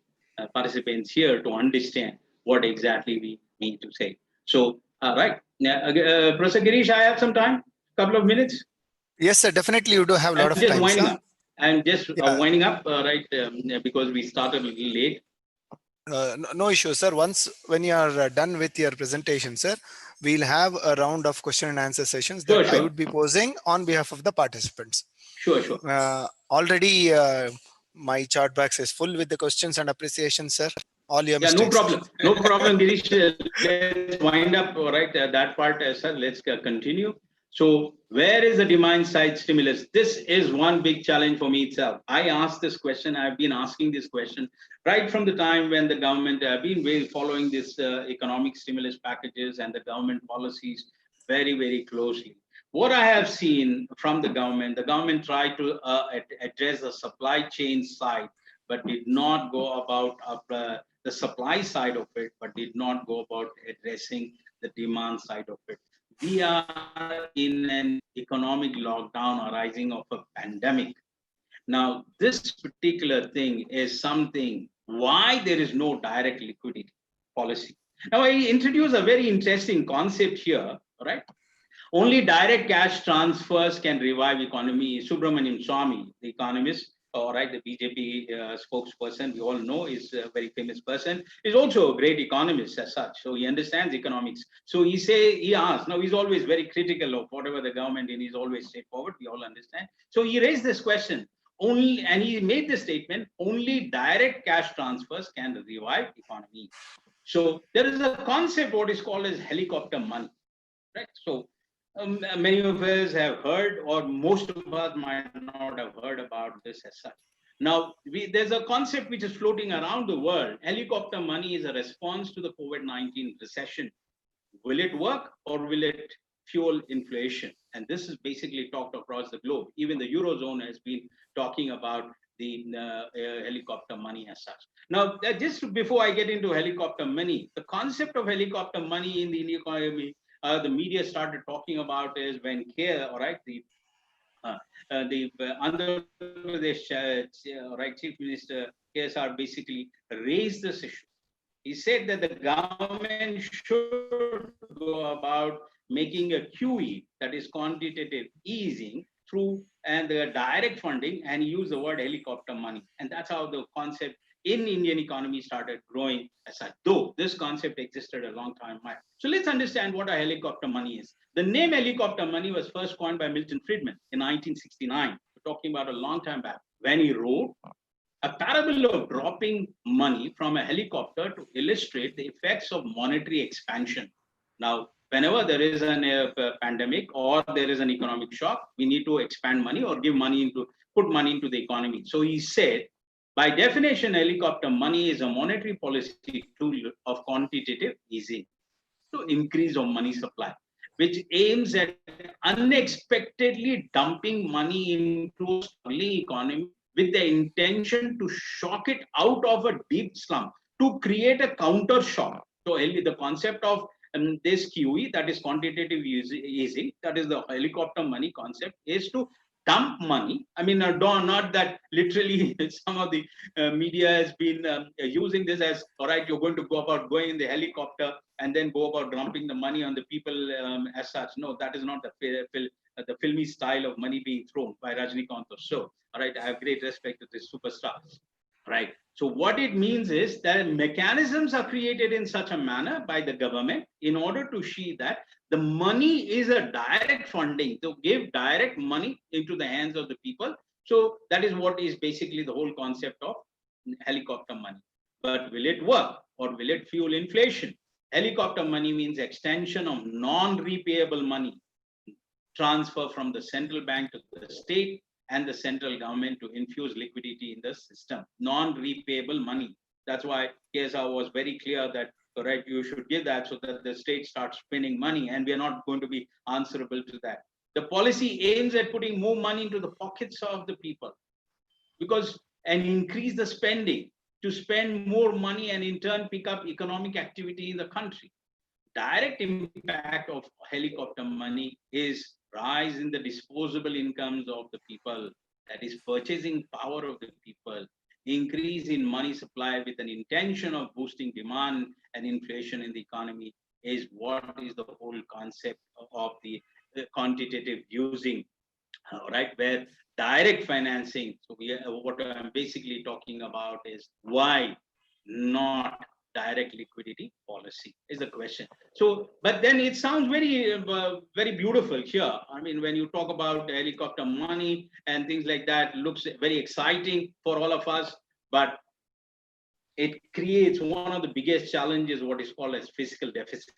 participants here to understand what exactly we need to say. So, right, Professor Girish, I have some time, couple of minutes. Yes, sir. Definitely, you do have a lot of time. Winding up. I'm just winding up, right, because we started a little late. No issue, sir. Once when you are done with your presentation, sir, we'll have a round of question and answer sessions that I would be posing on behalf of the participants. Sure. Already, my chat box is full with the questions and appreciation, sir. All your mistakes. No problem, Girish. Let's wind up, right, that part, sir. Let's continue. So where is the demand side stimulus? This is one big challenge for me itself. I asked this question. I've been asking this question right from the time when the government have been following this economic stimulus packages and the government policies very, very closely. What I have seen from the government tried to address the supply chain side, but did not go about the supply side of it, but did not go about addressing the demand side of it. we are in an economic lockdown arising of a pandemic. Now, this particular thing is something why there is no direct liquidity policy. Now, I introduce a very interesting concept here, right? Only direct cash transfers can revive economy. Subramaniam Swamy, the economist, all right, the BJP spokesperson, we all know is a very famous person, is also a great economist as such. So he understands economics. So he asked, now he's always very critical of whatever the government, and he's always straightforward, we all understand. So he raised this question, only, and he made the statement, only direct cash transfers can revive economy. So there is a concept, what is called as helicopter money, right? So many of us have heard, or most of us might not have heard about this as such. Now, there's a concept which is floating around the world. Helicopter money is a response to the COVID-19 recession. Will it work or will it fuel inflation? And this is basically talked across the globe. Even the Eurozone has been talking about the helicopter money as such. Now, just before I get into helicopter money, the concept of helicopter money in the Indian economy, the media started talking about is when all right, the Andhra Pradesh right, Chief Minister KSR basically raised this issue. He said that the government should go about making a QE, that is quantitative easing, through and the direct funding, and use the word helicopter money. And that's how the concept in Indian economy started growing as such, though this concept existed a long time back. So let's understand what a helicopter money is. The name helicopter money was first coined by Milton Friedman in 1969. We're talking about a long time back, when he wrote a parable of dropping money from a helicopter to illustrate the effects of monetary expansion. Now, whenever there is a pandemic or there is an economic shock, we need to expand money or put money into the economy. So he said, by definition, helicopter money is a monetary policy tool of quantitative easing to increase of money supply, which aims at unexpectedly dumping money into a struggling economy with the intention to shock it out of a deep slump, to create a counter shock. So the concept of this QE, that is quantitative easing, that is the helicopter money concept, is to dump money. I mean, not that literally some of the media has been using this as, all right, you're going to go about going in the helicopter and then go about dumping the money on the people as such. No, that is not the filmy style of money being thrown by Rajnikant or so. All right, I have great respect to this superstar. Right. So what it means is that mechanisms are created in such a manner by the government in order to see that the money is a direct funding, to give direct money into the hands of the people. So that is what is basically the whole concept of helicopter money. But will it work or will it fuel inflation? Helicopter money means extension of non-repayable money, transfer from the central bank to the state and the central government to infuse liquidity in the system. Non-repayable money. That's why KSR was very clear that, right, you should give that so that the state starts spending money, and we are not going to be answerable to that. The policy aims at putting more money into the pockets of the people and increase the spending, to spend more money and in turn pick up economic activity in the country. Direct impact of helicopter money is rise in the disposable incomes of the people, that is purchasing power of the people, increase in money supply with an intention of boosting demand and inflation in the economy, is what is the whole concept of the quantitative using, right, where direct financing. So what I'm basically talking about is why not direct liquidity policy is the question. So, but then it sounds very beautiful here. I mean, when you talk about helicopter money and things like that, looks very exciting for all of us, but it creates one of the biggest challenges, what is called as fiscal deficit.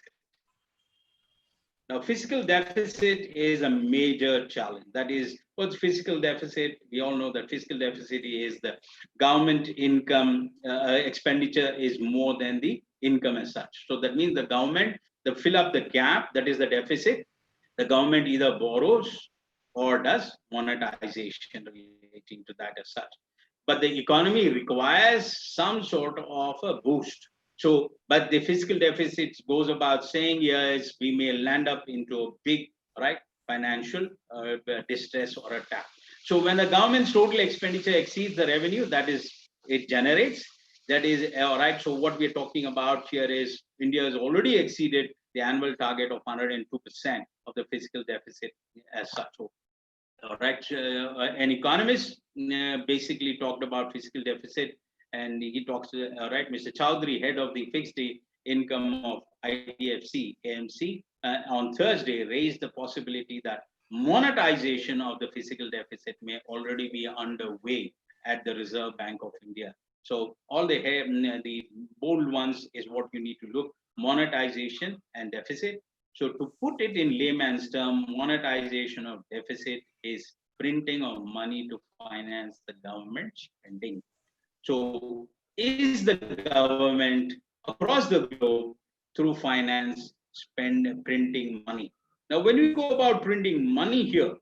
Now, fiscal deficit is a major challenge. That is, what's fiscal deficit? We all know that fiscal deficit is the government income expenditure is more than the income as such. So that means the government, to fill up the gap, that is the deficit, the government either borrows or does monetization relating to that as such. But the economy requires some sort of a boost. So, but the fiscal deficit goes about saying, yes, we may land up into a big, right, financial distress or attack. So when the government's total expenditure exceeds the revenue, that is, it generates, that is, all right. So what we're talking about here is India has already exceeded the annual target of 102% of the fiscal deficit as such. All right. An economist basically talked about fiscal deficit, and he talks, right, Mr. Chowdhury, head of the fixed income of IDFC, AMC, on Thursday raised the possibility that monetization of the fiscal deficit may already be underway at the Reserve Bank of India. So all the bold ones is what you need to look: monetization and deficit. So to put it in layman's term, monetization of deficit is printing of money to finance the government spending. So is the government across the globe through finance printing money? Now, when we go about printing money here,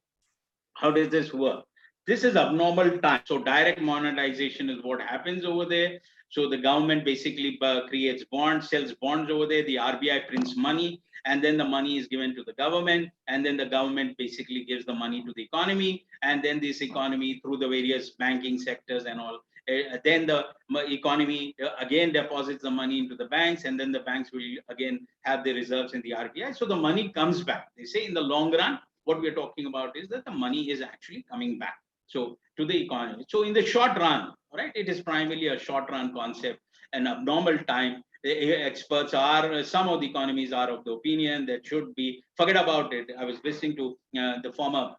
how does this work? This is abnormal time. So direct monetization is what happens over there. So the government basically creates bonds, sells bonds over there. The RBI prints money, and then the money is given to the government, and then the government basically gives the money to the economy, and then this economy through the various banking sectors and all. Then the economy again deposits the money into the banks, and then the banks will again have the reserves in the RBI. So the money comes back. They say in the long run, what we're talking about is that the money is actually coming back. So to the economy. So in the short run, right, it is primarily a short run concept. An abnormal time, experts are, some of the economies are of the opinion that should be, forget about it. I was listening to the former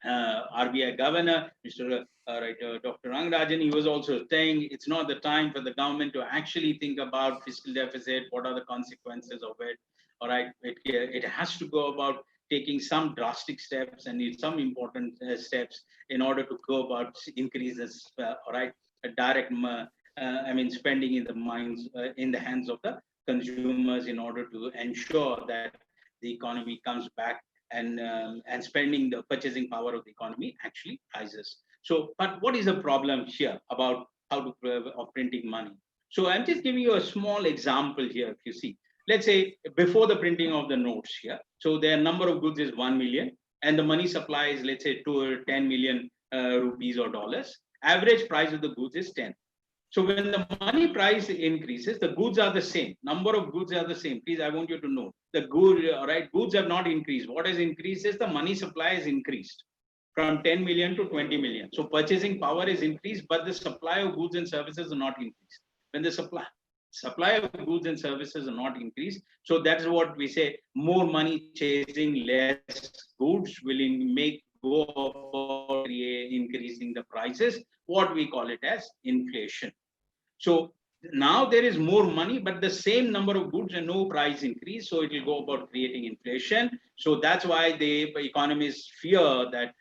RBI governor, Mr. Dr. Rangarajan. He was also saying it's not the time for the government to actually think about fiscal deficit. What are the consequences of it? All right, it has to go about taking some drastic steps and need some important steps in order to go about increases, all right, direct, spending in the minds, in the hands of the consumers in order to ensure that the economy comes back and spending, the purchasing power of the economy actually rises. So, but what is the problem here about how to of printing money? So I'm just giving you a small example here. If you see, let's say before the printing of the notes here, so their number of goods is 1 million, and the money supply is, let's say, 10 million rupees or dollars. Average price of the goods is 10. So when the money price increases, the goods are the same. Number of goods are the same. Please, I want you to know the goods have not increased. What has increased is the money supply is increased from 10 million to 20 million. So purchasing power is increased, but the supply of goods and services are not increased. When the supply of goods and services are not increased, so that's what we say: more money chasing less goods will make go about increasing the prices. What we call it as inflation. So now there is more money, but the same number of goods and no price increase. So it will go about creating inflation. So that's why the economists fear that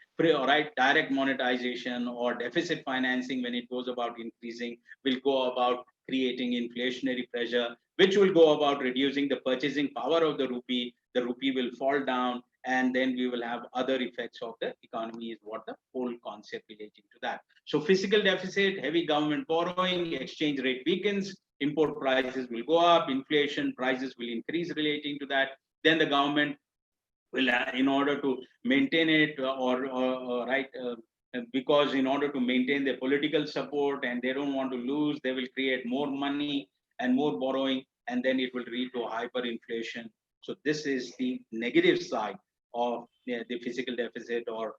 direct monetization or deficit financing, when it goes about increasing, will go about creating inflationary pressure, which will go about reducing the purchasing power of the rupee. The rupee will fall down, and then we will have other effects of the economy, is what the whole concept relating to that. So fiscal deficit, heavy government borrowing, exchange rate weakens, import prices will go up, inflation prices will increase relating to that. Then the government will, in order to maintain it, because in order to maintain their political support and they don't want to lose, they will create more money and more borrowing, and then it will lead to hyperinflation. So this is the negative side of the fiscal deficit, or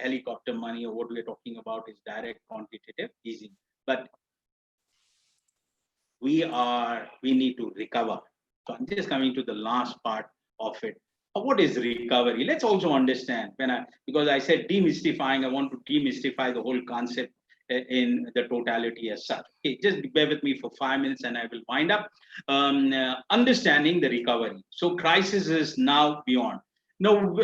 helicopter money, or what we're talking about is direct quantitative easing. But we need to recover. So I'm just coming to the last part of it. What is recovery? Let's also understand, because I said demystifying, I want to demystify the whole concept in the totality as such. Okay, just bear with me for 5 minutes and I will wind up. Understanding the recovery. So crisis is now beyond. Now,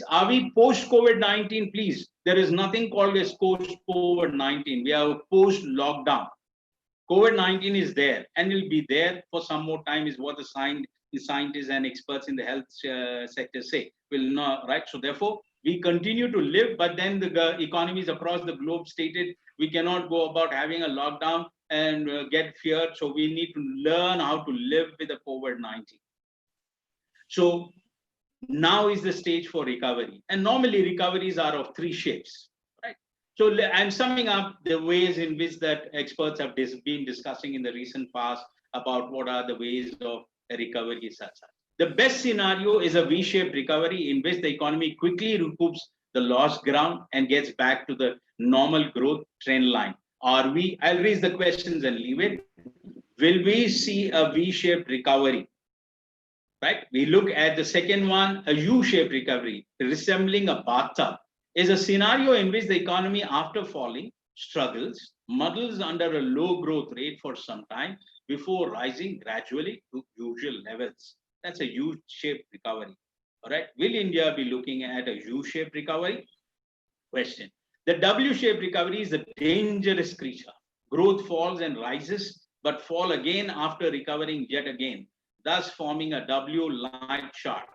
are we post-COVID-19? Please, there is nothing called as post-COVID-19. We are post-lockdown. COVID-19 is there and will be there for some more time, is what the scientists and experts in the health sector say. Will not, right? So therefore, we continue to live, but then the economies across the globe stated we cannot go about having a lockdown and get feared. So we need to learn how to live with the COVID-19. So now is the stage for recovery. And normally recoveries are of three shapes, right? So I'm summing up the ways in which that experts have been discussing in the recent past about what are the ways of recovery such. The best scenario is a V-shaped recovery in which the economy quickly recoups the lost ground and gets back to the normal growth trend line. I'll raise the questions and leave it. Will we see a V-shaped recovery? Right? We look at the second one, a U-shaped recovery, resembling a bathtub, is a scenario in which the economy, after falling, struggles, muddles under a low growth rate for some time before rising gradually to usual levels. That's a U-shaped recovery. All right. Will India be looking at a U-shaped recovery? Question. The W-shaped recovery is a dangerous creature. Growth falls and rises, but fall again after recovering yet again, thus forming a W-like chart.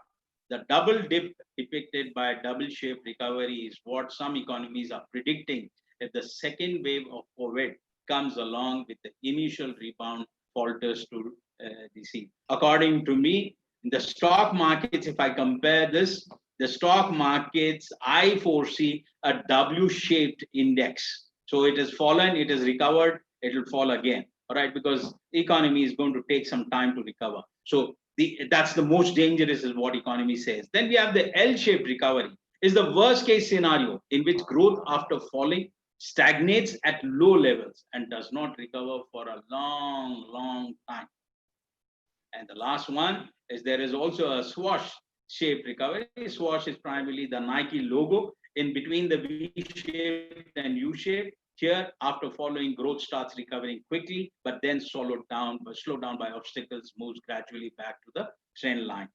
The double dip depicted by a double-shaped recovery is what some economies are predicting if the second wave of COVID comes along with the initial rebound falters to deceive. According to me, in the stock markets, if I compare this, the stock markets, I foresee a W-shaped index. So it has fallen, it has recovered, it will fall again. All right, because the economy is going to take some time to recover. So that's the most dangerous is what economy says. Then we have the L-shaped recovery. Is the worst case scenario in which growth after falling stagnates at low levels and does not recover for a long time. And the last one is there is also a swash-shaped recovery. Swash is primarily the Nike logo in between the V-shaped and U-shaped. Here, after following, growth starts recovering quickly, but then slowed down by obstacles, moves gradually back to the trend line.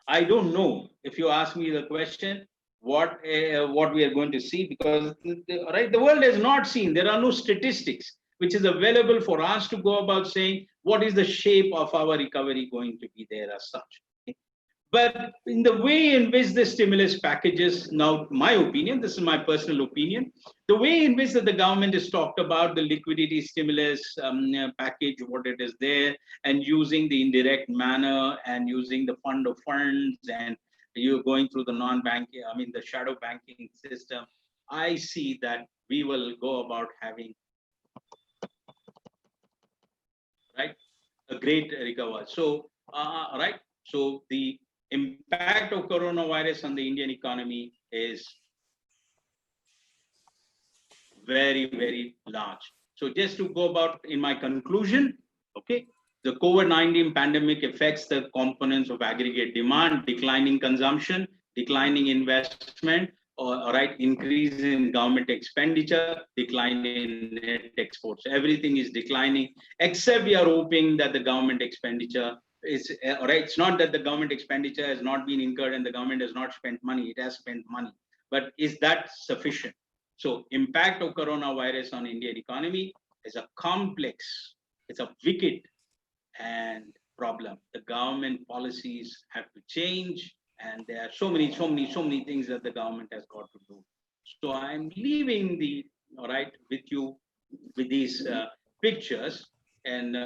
I don't know if you ask me the question, what we are going to see, because the world has not seen. There are no statistics which is available for us to go about saying what is the shape of our recovery going to be there as such. But in the way in which the stimulus packages, now my opinion, this is my personal opinion, the way in which that the government has talked about the liquidity stimulus package, what it is there, and using the indirect manner and using the fund of funds, and you're going through the non-banking, the shadow banking system, I see that we will go about having, right, a great recovery. So, right, so the impact of coronavirus on the Indian economy is very large. So just to go about in my conclusion, okay, the COVID-19 pandemic affects the components of aggregate demand, declining consumption, declining investment, or right, increase in government expenditure, decline in net exports. Everything is declining, except we are hoping that the government expenditure is right. It's not that the government expenditure has not been incurred and the government has not spent money. It has spent money, but is that sufficient? So impact of coronavirus on Indian economy is a complex, it's a wicked and problem. The government policies have to change, and there are so many things that the government has got to do. So I'm leaving the with you with these pictures and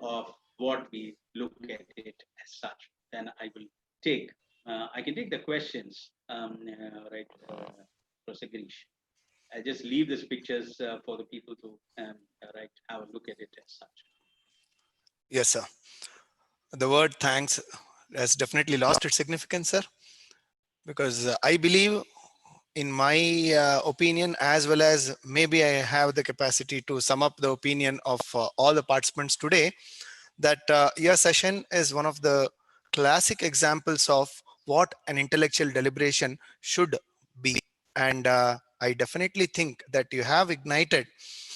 of what we look at it as such. Then I will take I can take the questions Professor Girish. I just leave these pictures for the people to have a look at it as such. Yes, sir. The word thanks has definitely lost its significance, sir, because I believe, in my opinion, as well as maybe I have the capacity to sum up the opinion of all the participants today, that your session is one of the classic examples of what an intellectual deliberation should be. And I definitely think that you have ignited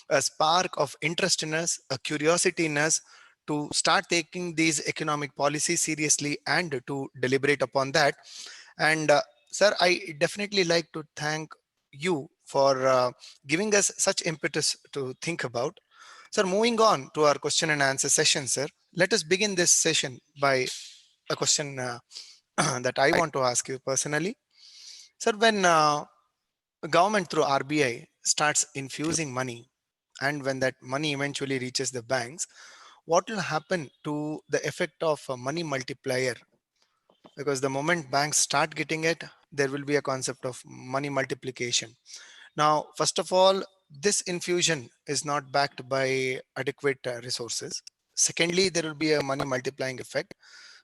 a spark of interest in us, a curiosity in us to start taking these economic policies seriously and to deliberate upon that. And sir, I definitely like to thank you for giving us such impetus to think about. Sir, moving on to our question and answer session, sir, let us begin this session by a question that I want to ask you personally. Sir, when government through RBI starts infusing money and when that money eventually reaches the banks, what will happen to the effect of a money multiplier? Because the moment banks start getting it, there will be a concept of money multiplication. Now, first of all, this infusion is not backed by adequate resources. Secondly, there will be a money multiplying effect.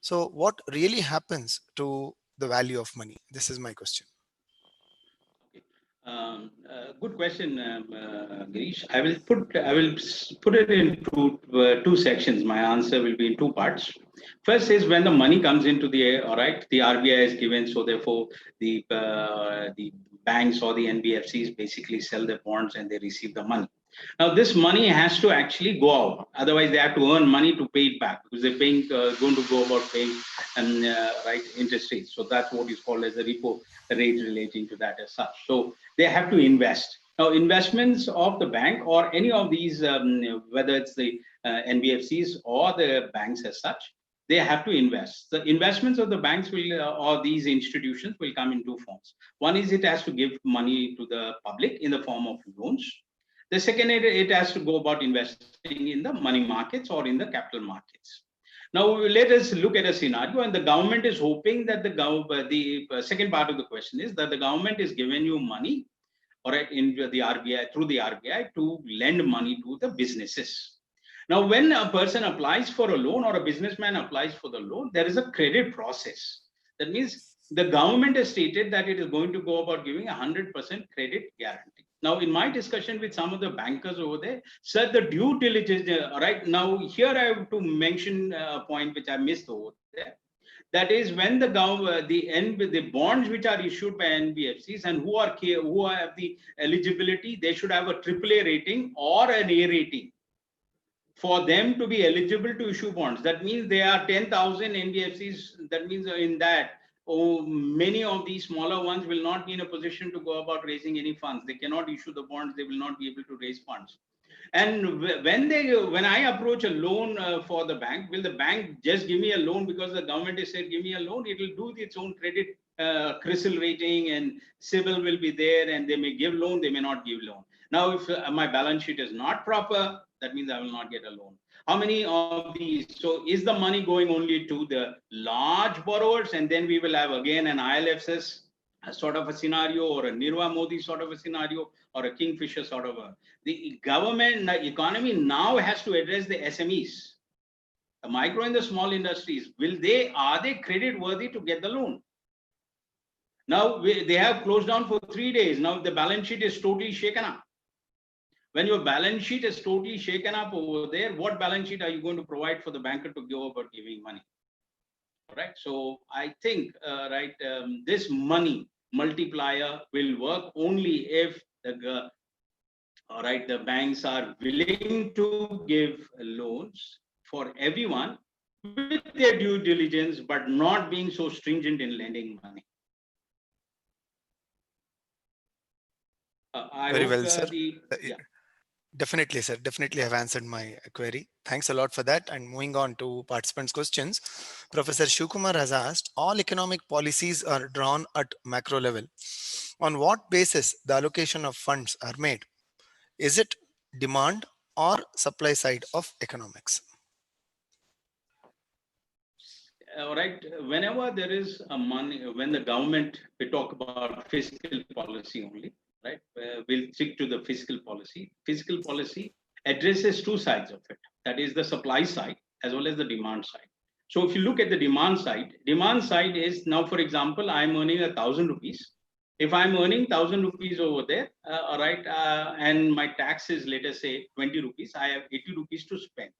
So what really happens to the value of money? This is my question. Good question, Girish. I will put it in two sections. My answer will be in two parts. First is when the money comes into the all right, the RBI is given, so therefore the banks or the NBFCs basically sell their bonds and they receive the money. Now this money has to actually go out. Otherwise, they have to earn money to pay it back because they're paying going to go about paying and right interest rates. So that's what is called as a repo rate relating to that as such. So they have to invest. Now, investments of the bank or any of these, whether it's the NBFCs or the banks as such, they have to invest. The investments of the banks will or these institutions will come in two forms. One is it has to give money to the public in the form of loans. The second, it has to go about investing in the money markets or in the capital markets. Now, let us look at a scenario, and the government is hoping that the second part of the question is that the government is giving you money, all right, in the RBI through the RBI to lend money to the businesses. Now, when a person applies for a loan or a businessman applies for the loan, there is a credit process. That means the government has stated that it is going to go about giving 100% credit guarantee. Now, in my discussion with some of the bankers over there, said the due diligence, right now, here I have to mention a point which I missed over there. That is when the bonds which are issued by NBFCs and who have the eligibility, they should have a AAA rating or an A rating for them to be eligible to issue bonds. That means there are 10,000 NBFCs. That means in that, many of these smaller ones will not be in a position to go about raising any funds. They cannot issue the bonds. They will not be able to raise funds. And when I approach a loan for the bank, will the bank just give me a loan because the government has said give me a loan? It will do its own credit CRISIL rating and CIBIL will be there, and they may give loan, they may not give loan. Now, if my balance sheet is not proper, that means I will not get a loan. How many of these? So is the money going only to the large borrowers, and then we will have again an ILFS sort of a scenario, or a Nirva Modi sort of a scenario, or a Kingfisher sort of a. The government, the economy now has to address the SMEs, the micro and the small industries. Are they credit worthy to get the loan? Now they have closed down for 3 days. Now the balance sheet is totally shaken up. When your balance sheet is totally shaken up over there, what balance sheet are you going to provide for the banker to go about giving money? All right. So I think, this money multiplier will work only if the banks are willing to give loans for everyone with their due diligence, but not being so stringent in lending money. I Very hope well, sir. yeah. Definitely, sir. Definitely have answered my query. Thanks a lot for that. And moving on to participants' questions, Professor Shukumar has asked, all economic policies are drawn at macro level. On what basis the allocation of funds are made? Is it demand or supply side of economics? All right. Whenever there is a money, when the government, we talk about fiscal policy only, right? We'll stick to the fiscal policy. Fiscal policy addresses two sides of it. That is the supply side as well as the demand side. So if you look at the demand side is now, for example, I'm earning 1,000 rupees. If I'm earning 1,000 rupees over there, all right, and my tax is, let us say, 20 rupees, I have 80 rupees to spend.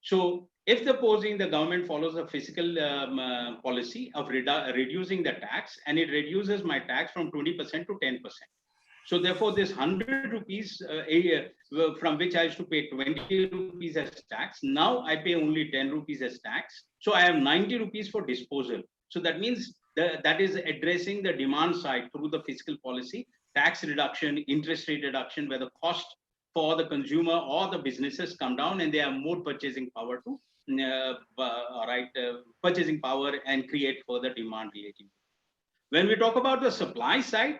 So if supposing the government follows a fiscal policy of reducing the tax, and it reduces my tax from 20% to 10%. So therefore, this 100 rupees a year from which I used to pay 20 rupees as tax, now I pay only 10 rupees as tax. So I have 90 rupees for disposal. So that means that is addressing the demand side through the fiscal policy, tax reduction, interest rate reduction, where the cost for the consumer or the businesses come down and they have more purchasing power to purchasing power and create further demand relating. When we talk about the supply side,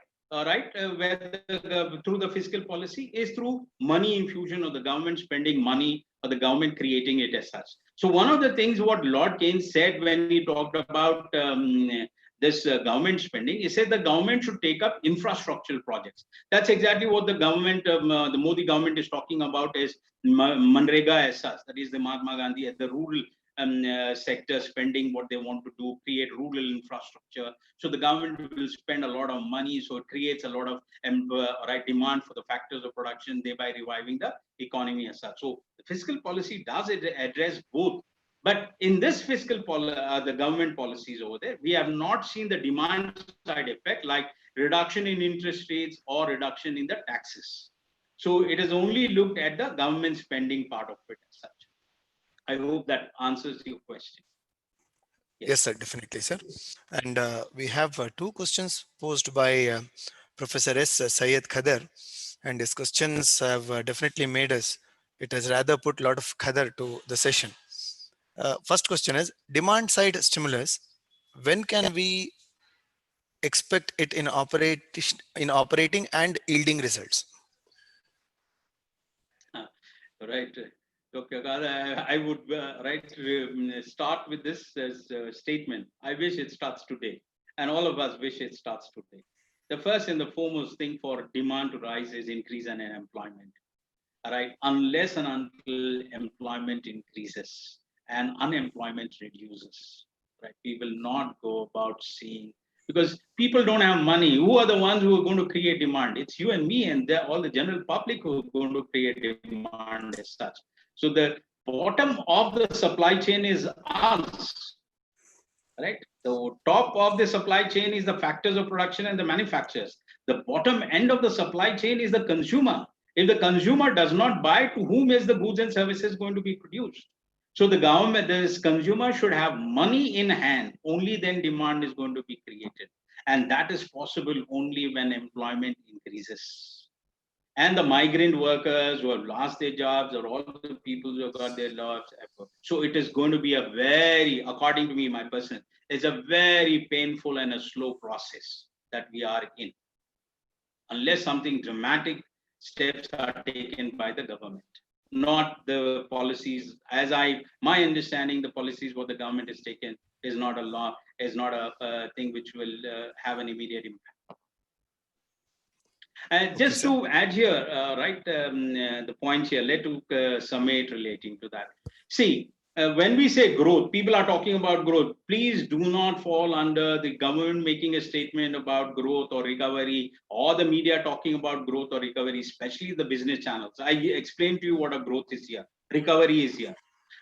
through the fiscal policy is through money infusion, or the government spending money, or the government creating it as such. So one of the things what Lord Keynes said when he talked about this government spending, he said the government should take up infrastructural projects. That's exactly what the government, the Modi government is talking about is Manrega as such. That is the Mahatma Gandhi at the rural sector spending what they want to do, create rural infrastructure. So the government will spend a lot of money. So it creates a lot of demand for the factors of production, thereby reviving the economy as such. So the fiscal policy does address both. But in this fiscal the government policies over there, we have not seen the demand side effect like reduction in interest rates or reduction in the taxes. So it has only looked at the government spending part of it as such. I hope that answers your question. Yes, sir, definitely, sir. And we have two questions posed by Professor S. Syed Khadar, and his questions have definitely made us, it has rather put a lot of khadar to the session. First question is, demand side stimulus, when can we expect it in operating and yielding results? Right. Dr. I would start with this as a statement. I wish it starts today, and all of us wish it starts today. The first and the foremost thing for demand to rise is increase in employment. All right, unless and until employment increases and unemployment reduces, right, we will not go about seeing, because people don't have money. Who are the ones who are going to create demand? It's you and me and all the general public who are going to create demand as such. So the bottom of the supply chain is us, right? The top of the supply chain is the factors of production and the manufacturers. The bottom end of the supply chain is the consumer. If the consumer does not buy, to whom is the goods and services going to be produced? So the government, this consumer should have money in hand. Only then demand is going to be created. And that is possible only when employment increases. And the migrant workers who have lost their jobs, or all the people who have got their jobs. So it is going to be a very, according to me, my person, it's a very painful and a slow process that we are in, unless something dramatic steps are taken by the government, not the policies. My understanding, the policies what the government has taken is not a law, is not a thing which will have an immediate impact. And just to add here, the points here, let to summate relating to that. See, when we say growth, people are talking about growth. Please do not fall under the government making a statement about growth or recovery, or the media talking about growth or recovery, especially the business channels. I explained to you what a growth is here, recovery is here.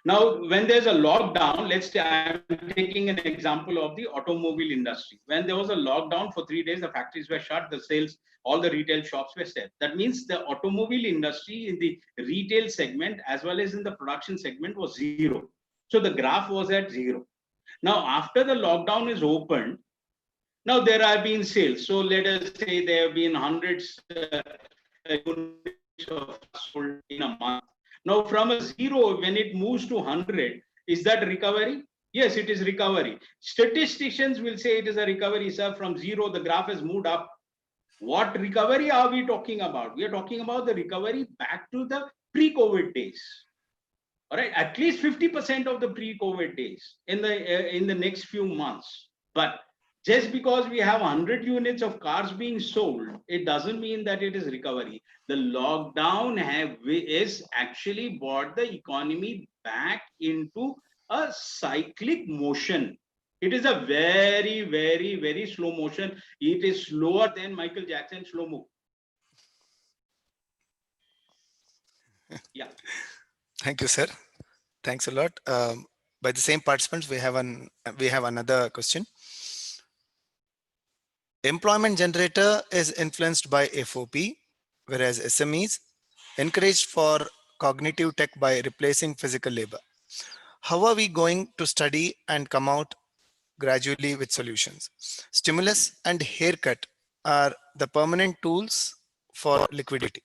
Now, when there's a lockdown, I'm taking an example of the automobile industry. When there was a lockdown for 3 days, the factories were shut, the sales, all the retail shops were shut. That means the automobile industry in the retail segment as well as in the production segment was zero. So the graph was at zero. Now, after the lockdown is opened, now there have been sales. So let us say there have been hundreds units of sold in a month. Now, from a zero, when it moves to 100, is that recovery? Yes, it is recovery. Statisticians will say it is a recovery, sir. From zero, the graph has moved up. What recovery are we talking about? We are talking about the recovery back to the pre-COVID days. All right, at least 50% of the pre-COVID days in the next few months. But just because we have 100 units of cars being sold, it doesn't mean that it is recovery. The lockdown is actually brought the economy back into a cyclic motion. It is a very, very, very slow motion. It is slower than Michael Jackson slow mo. Yeah. Thank you, sir. Thanks a lot. By the same participants, we have another question. Employment generator is influenced by FOP, whereas SMEs encouraged for cognitive tech by replacing physical labor. How are we going to study and come out gradually with solutions? Stimulus and haircut are the permanent tools for liquidity.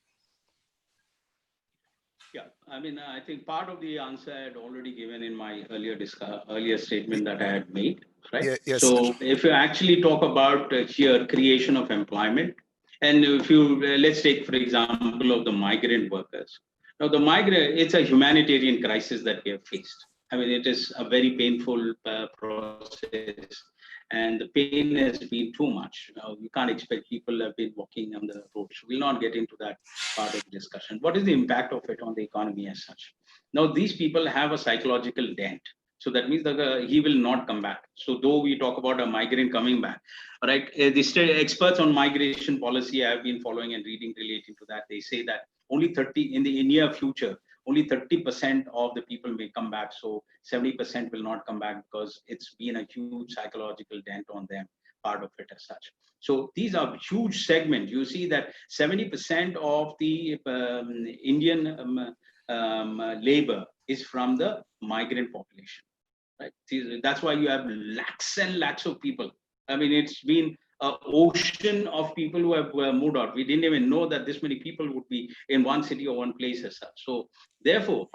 Yeah, I mean, I think part of the answer I had already given in my earlier statement that I had made, right? Yes, so sir. if you actually talk about here creation of employment, And if you, let's take, for example, of the migrant workers. Now, the migrant, it's a humanitarian crisis that we have faced. I mean, it is a very painful process, and the pain has been too much. We can't expect people have been walking on the roads. We'll not get into that part of the discussion. What is the impact of it on the economy as such? Now, these people have a psychological dent. So that means that he will not come back. So though we talk about a migrant coming back, right? The experts on migration policy I have been following and reading relating to that. They say that only 30 in the near future, only 30% of the people may come back. So 70% will not come back because it's been a huge psychological dent on them, part of it as such. So these are huge segments. You see that 70% of the Indian labor is from the migrant population. Right? That's why you have lakhs and lakhs of people. I mean, it's been an ocean of people who have moved out. We didn't even know that this many people would be in one city or one place as such. So, therefore,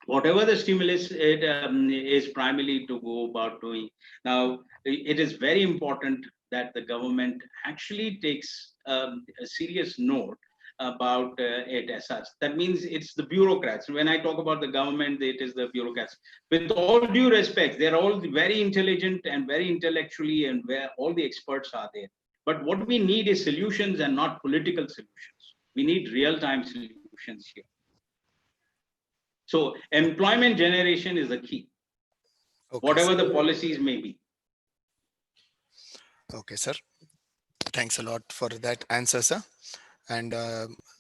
whatever the stimulus it is primarily to go about doing. Now, it is very important that the government actually takes a serious note about it as such. That means it's the bureaucrats. When I talk about the government, it is the bureaucrats. With all due respect, they're all very intelligent and very intellectually, and where all the experts are there. But what we need is solutions and not political solutions. We need real-time solutions here. So employment generation is the key, Okay, whatever sir. the policies may be. Okay, sir. Thanks a lot for that answer, sir. And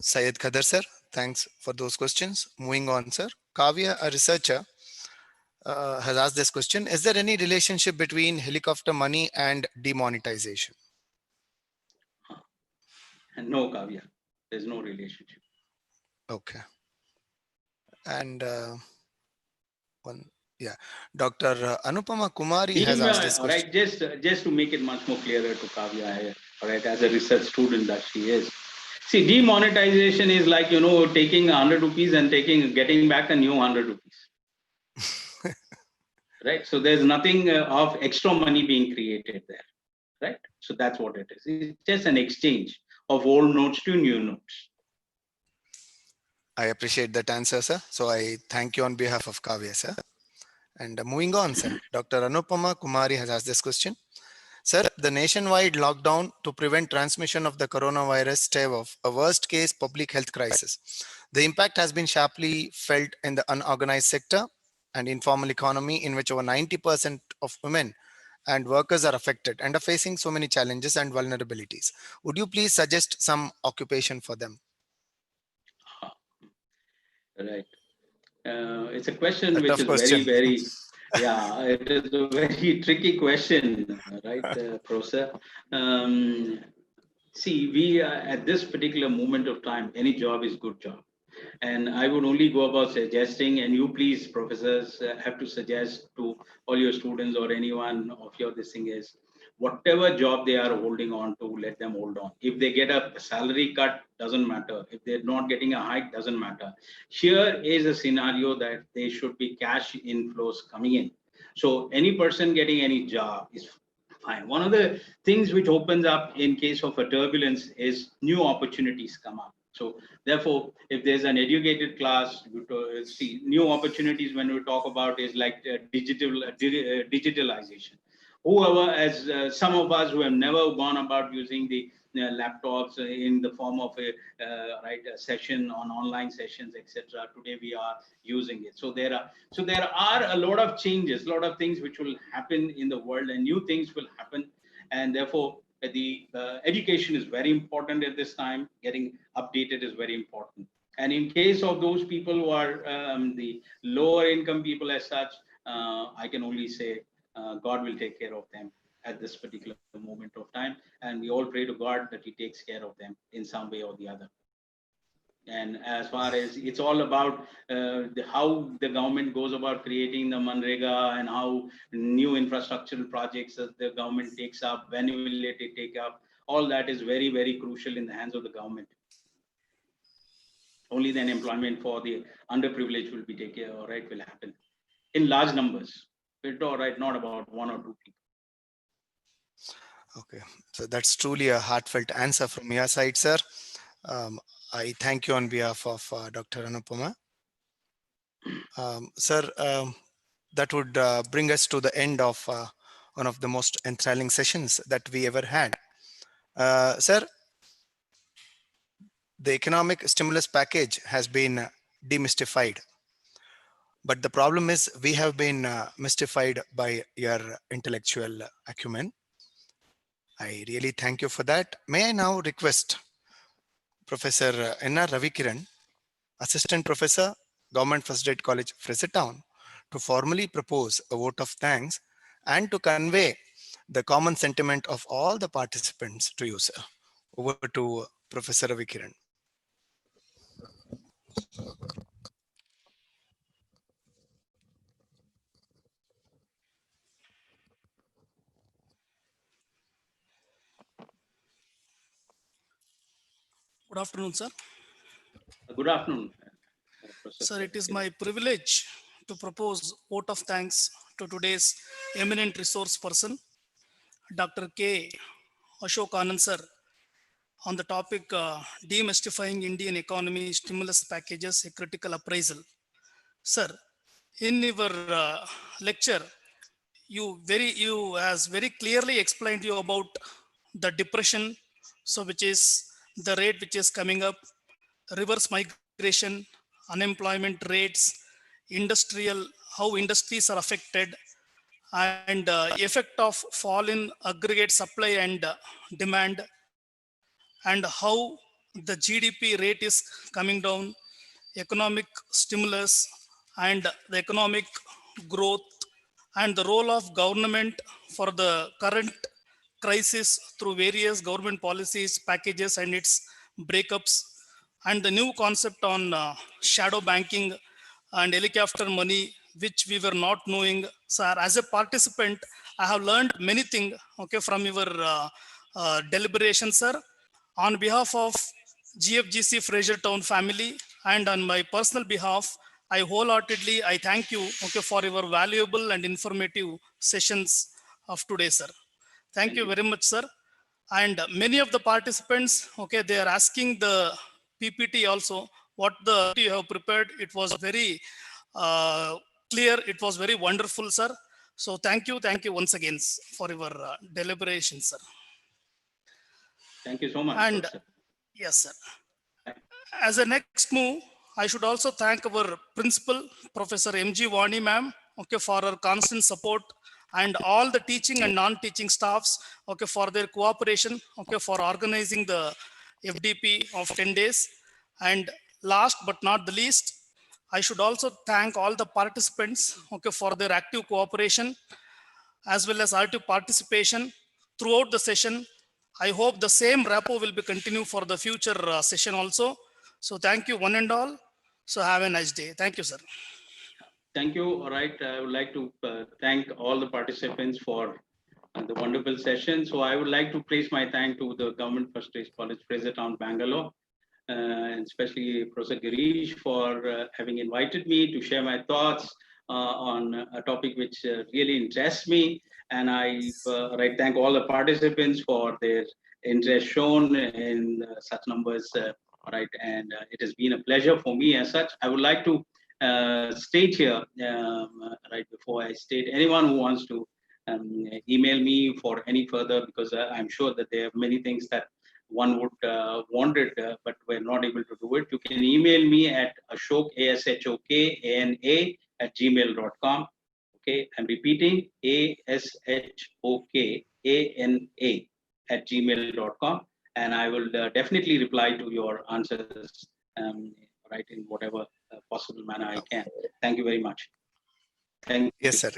Syed Khadar, sir, thanks for those questions. Moving on, sir. Kavya, a researcher, has asked this question. Is there any relationship between helicopter money and demonetization? No, Kavya, there's no relationship. Okay. And Dr. Anupama Kumari has asked this question. Right, just to make it much more clearer to Kavya, right, as a research student that she is. See, demonetization is like, taking 100 rupees and getting back a new 100 rupees. Right, so there's nothing of extra money being created there. Right, so that's what it is. It's just an exchange of old notes to new notes. I appreciate that answer, sir. So I thank you on behalf of Kavya, sir. And moving on, sir, Dr. Anupama Kumari has asked this question. Sir, the nationwide lockdown to prevent transmission of the coronavirus stave off a worst case public health crisis. The impact has been sharply felt in the unorganized sector and informal economy, in which over 90% of women and workers are affected and are facing so many challenges and vulnerabilities. Would you please suggest some occupation for them? Right. It's a question which is question. very, yeah, it is a very tricky question, right, Professor? See, we at this particular moment of time, any job is good job. And I would only go about suggesting, and you please, professors, have to suggest to all your students or anyone of your this thing is, whatever job they are holding on to, let them hold on. If they get a salary cut, doesn't matter. If they're not getting a hike, doesn't matter. Here is a scenario that there should be cash inflows coming in. So any person getting any job is fine. One of the things which opens up in case of a turbulence is new opportunities come up. So therefore, if there's an educated class, see new opportunities when we talk about is like digitalization. Whoever, as some of us who have never gone about using the laptops in the form of a a session on online sessions, etc. Today we are using it. So there are a lot of changes, a lot of things which will happen in the world, and new things will happen, and therefore the education is very important at this time. Getting updated is very important. And in case of those people who are the lower income people as such, I can only say God will take care of them at this particular moment of time. And we all pray to God that he takes care of them in some way or the other. And as far as it's all about how the government goes about creating the Manrega and how new infrastructural projects that the government takes up, when will it take up, all that is very, very crucial in the hands of the government. Only then employment for the underprivileged will be taken, all right, will happen in large numbers. All right, not about one or two people. Okay, so that's truly a heartfelt answer from your side, sir. Um, I thank you on behalf of Dr. Anupama. Sir, that would bring us to the end of one of the most enthralling sessions that we ever had. Sir, the economic stimulus package has been demystified, but the problem is we have been mystified by your intellectual acumen. I really thank you for that. May I now request Professor N.R. Ravikiran, Assistant Professor, Government First Aid College, Frasertown, to formally propose a vote of thanks and to convey the common sentiment of all the participants to you, sir. Over to Professor Ravikiran. Good afternoon, sir. Good afternoon, Professor Sir, it is Ravikiran. my privilege to propose vote of thanks to today's eminent resource person, Dr. K. Ashok Anand, sir, on the topic Demystifying Indian Economy Stimulus Packages, a Critical Appraisal. Sir, in your lecture, you has very clearly explained you about the depression, so which is the rate which is coming up, reverse migration, unemployment rates, industrial, how industries are affected, and effect of fall in aggregate supply and demand, and how the GDP rate is coming down, economic stimulus, and the economic growth, and the role of government for the current crisis through various government policies, packages, and its breakups, and the new concept on shadow banking and helicopter money, which we were not knowing. Sir, as a participant, I have learned many things, okay, from your deliberation, sir. On behalf of GFGC Frasertown family and on my personal behalf, I wholeheartedly I thank you, okay, for your valuable and informative sessions of today, sir. Thank Thank you you. very much, sir. And many of the participants, okay, they are asking the PPT also, what the you have prepared. It was very uh, clear. It was very wonderful, sir. So thank you once again for your deliberation, sir. Thank you so much, And Professor. yes, sir. As a next move, I should also thank our principal, Professor MG Vani ma'am, okay, for her constant support, and all the teaching and non-teaching staffs, okay, for their cooperation, okay, for organizing the FDP of 10 days. And last but not the least, I should also thank all the participants, okay, for their active cooperation as well as active participation throughout the session. I hope the same rapport will be continued for the future session also. So thank you one and all. So have a nice day. Thank you, sir. Thank you. All right. I would like to thank all the participants for the wonderful session. So I would like to place my thank to the Government First Aid College, Frasertown, Bangalore, and especially Professor Girish for having invited me to share my thoughts on a topic which really interests me. And I thank all the participants for their interest shown in such numbers. Right, and it has been a pleasure for me as such. I would like to state here, right before I state, anyone who wants to email me for any further, because I'm sure that there are many things that one would wanted, but we're not able to do it. You can email me at ashok, ashokana at gmail.com. Okay, I'm repeating, ashokana at gmail.com, and I will definitely reply to your answers, right, in whatever possible manner I can. Thank you very much. Thank you. Yes, sir.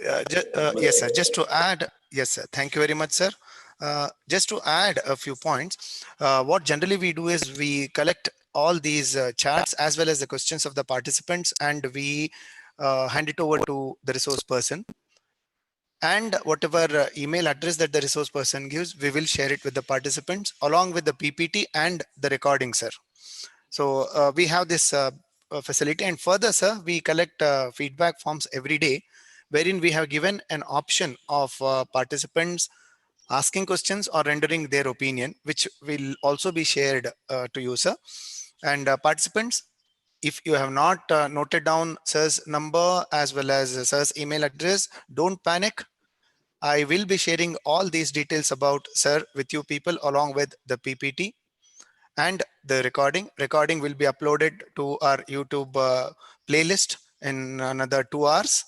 Yes, sir. Just to add, yes, sir. Thank you very much, sir. Just to add a few points, what generally we do is we collect all these charts as well as the questions of the participants, and we hand it over to the resource person. And whatever email address that the resource person gives, we will share it with the participants along with the PPT and the recording, sir. So we have this facility, and further, sir, we collect feedback forms every day, wherein we have given an option of participants asking questions or rendering their opinion, which will also be shared to you, sir. And participants, if you have not noted down sir's number as well as sir's email address, don't panic. I will be sharing all these details about sir with you people along with the PPT and the recording. Recording will be uploaded to our YouTube playlist in another 2 hours.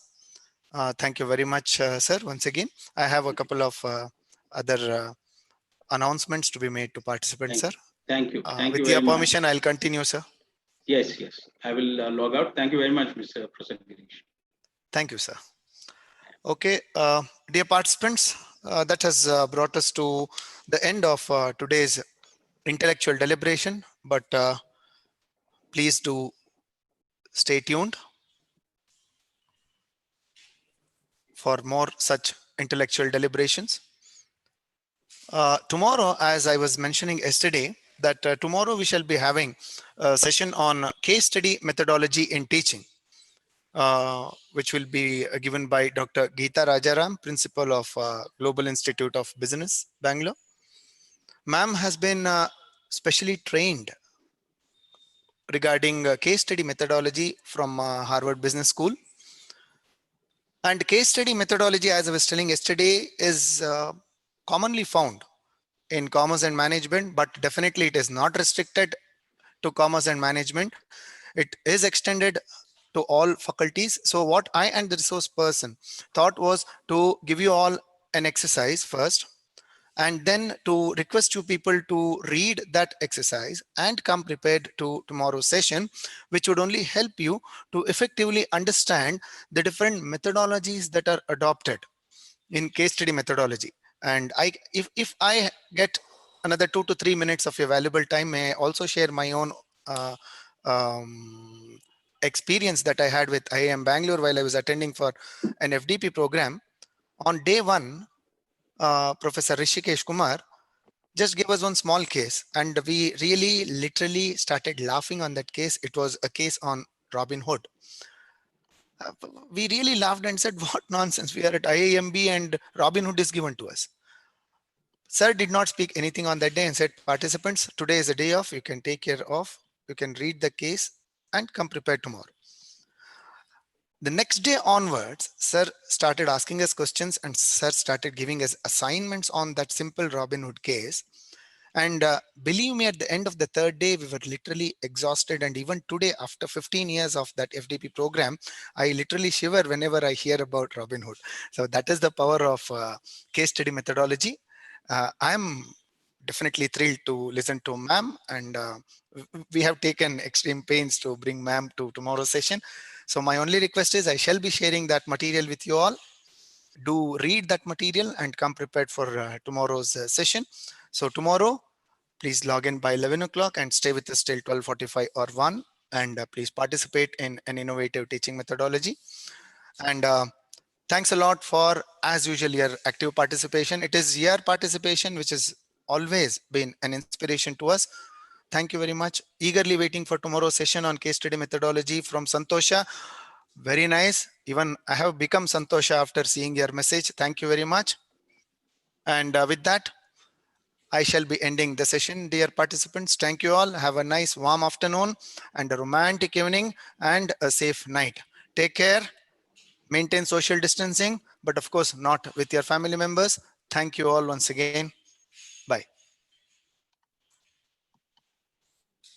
Thank you very much, sir. Once again, I have a couple of other announcements to be made to participants, sir. Thank you. Thank you With very your much. permission, I'll continue, sir. Yes, yes. I will log out. Thank you very much, Mr. Prasad Girish. Thank you, sir. Okay, dear participants, that has brought us to the end of today's intellectual deliberation, but please do stay tuned for more such intellectual deliberations. Tomorrow, as I was mentioning yesterday, that tomorrow we shall be having a session on case study methodology in teaching, which will be given by Dr. Geeta Rajaram, Principal of Global Institute of Business, Bangalore. Ma'am has been specially trained regarding case study methodology from Harvard Business School. And case study methodology, as I was telling yesterday, is commonly found in commerce and management, but definitely it is not restricted to commerce and management. It is extended to all faculties. So what I and the resource person thought was to give you all an exercise first, and then to request you people to read that exercise and come prepared to tomorrow's session, which would only help you to effectively understand the different methodologies that are adopted in case study methodology. And if I get another 2 to 3 minutes of your valuable time, may I also share my own experience that I had with IIM Bangalore while I was attending for an FDP program. On day one, Professor Rishikesh Kumar just gave us one small case, and we really literally started laughing on that case. It was a case on Robin Hood. We really laughed and said, what nonsense, we are at IIMB and Robin Hood is given to us. Sir did not speak anything on that day and said, participants, today is a day off, you can take care of, you can read the case and come prepared tomorrow. The next day onwards, sir started asking us questions and sir started giving us assignments on that simple Robin Hood case. And believe me, at the end of the third day, we were literally exhausted. And even today, after 15 years of that FDP program, I literally shiver whenever I hear about Robin Hood. So that is the power of case study methodology. I'm definitely thrilled to listen to ma'am, and we have taken extreme pains to bring ma'am to tomorrow's session. So my only request is I shall be sharing that material with you all. Do read that material and come prepared for tomorrow's session. So tomorrow, please log in by 11 o'clock and stay with us till 12:45 or 1. And please participate in an innovative teaching methodology. And thanks a lot for, as usual, your active participation. It is your participation which has always been an inspiration to us. Thank you very much. Eagerly waiting for tomorrow's session on case study methodology from Santosha. Very nice. Even I have become Santosha after seeing your message. Thank you very much. And with that, I shall be ending the session. Dear participants, thank you all. Have a nice warm afternoon and a romantic evening and a safe night. Take care. Maintain social distancing, but of course not with your family members. Thank you all once again. Bye.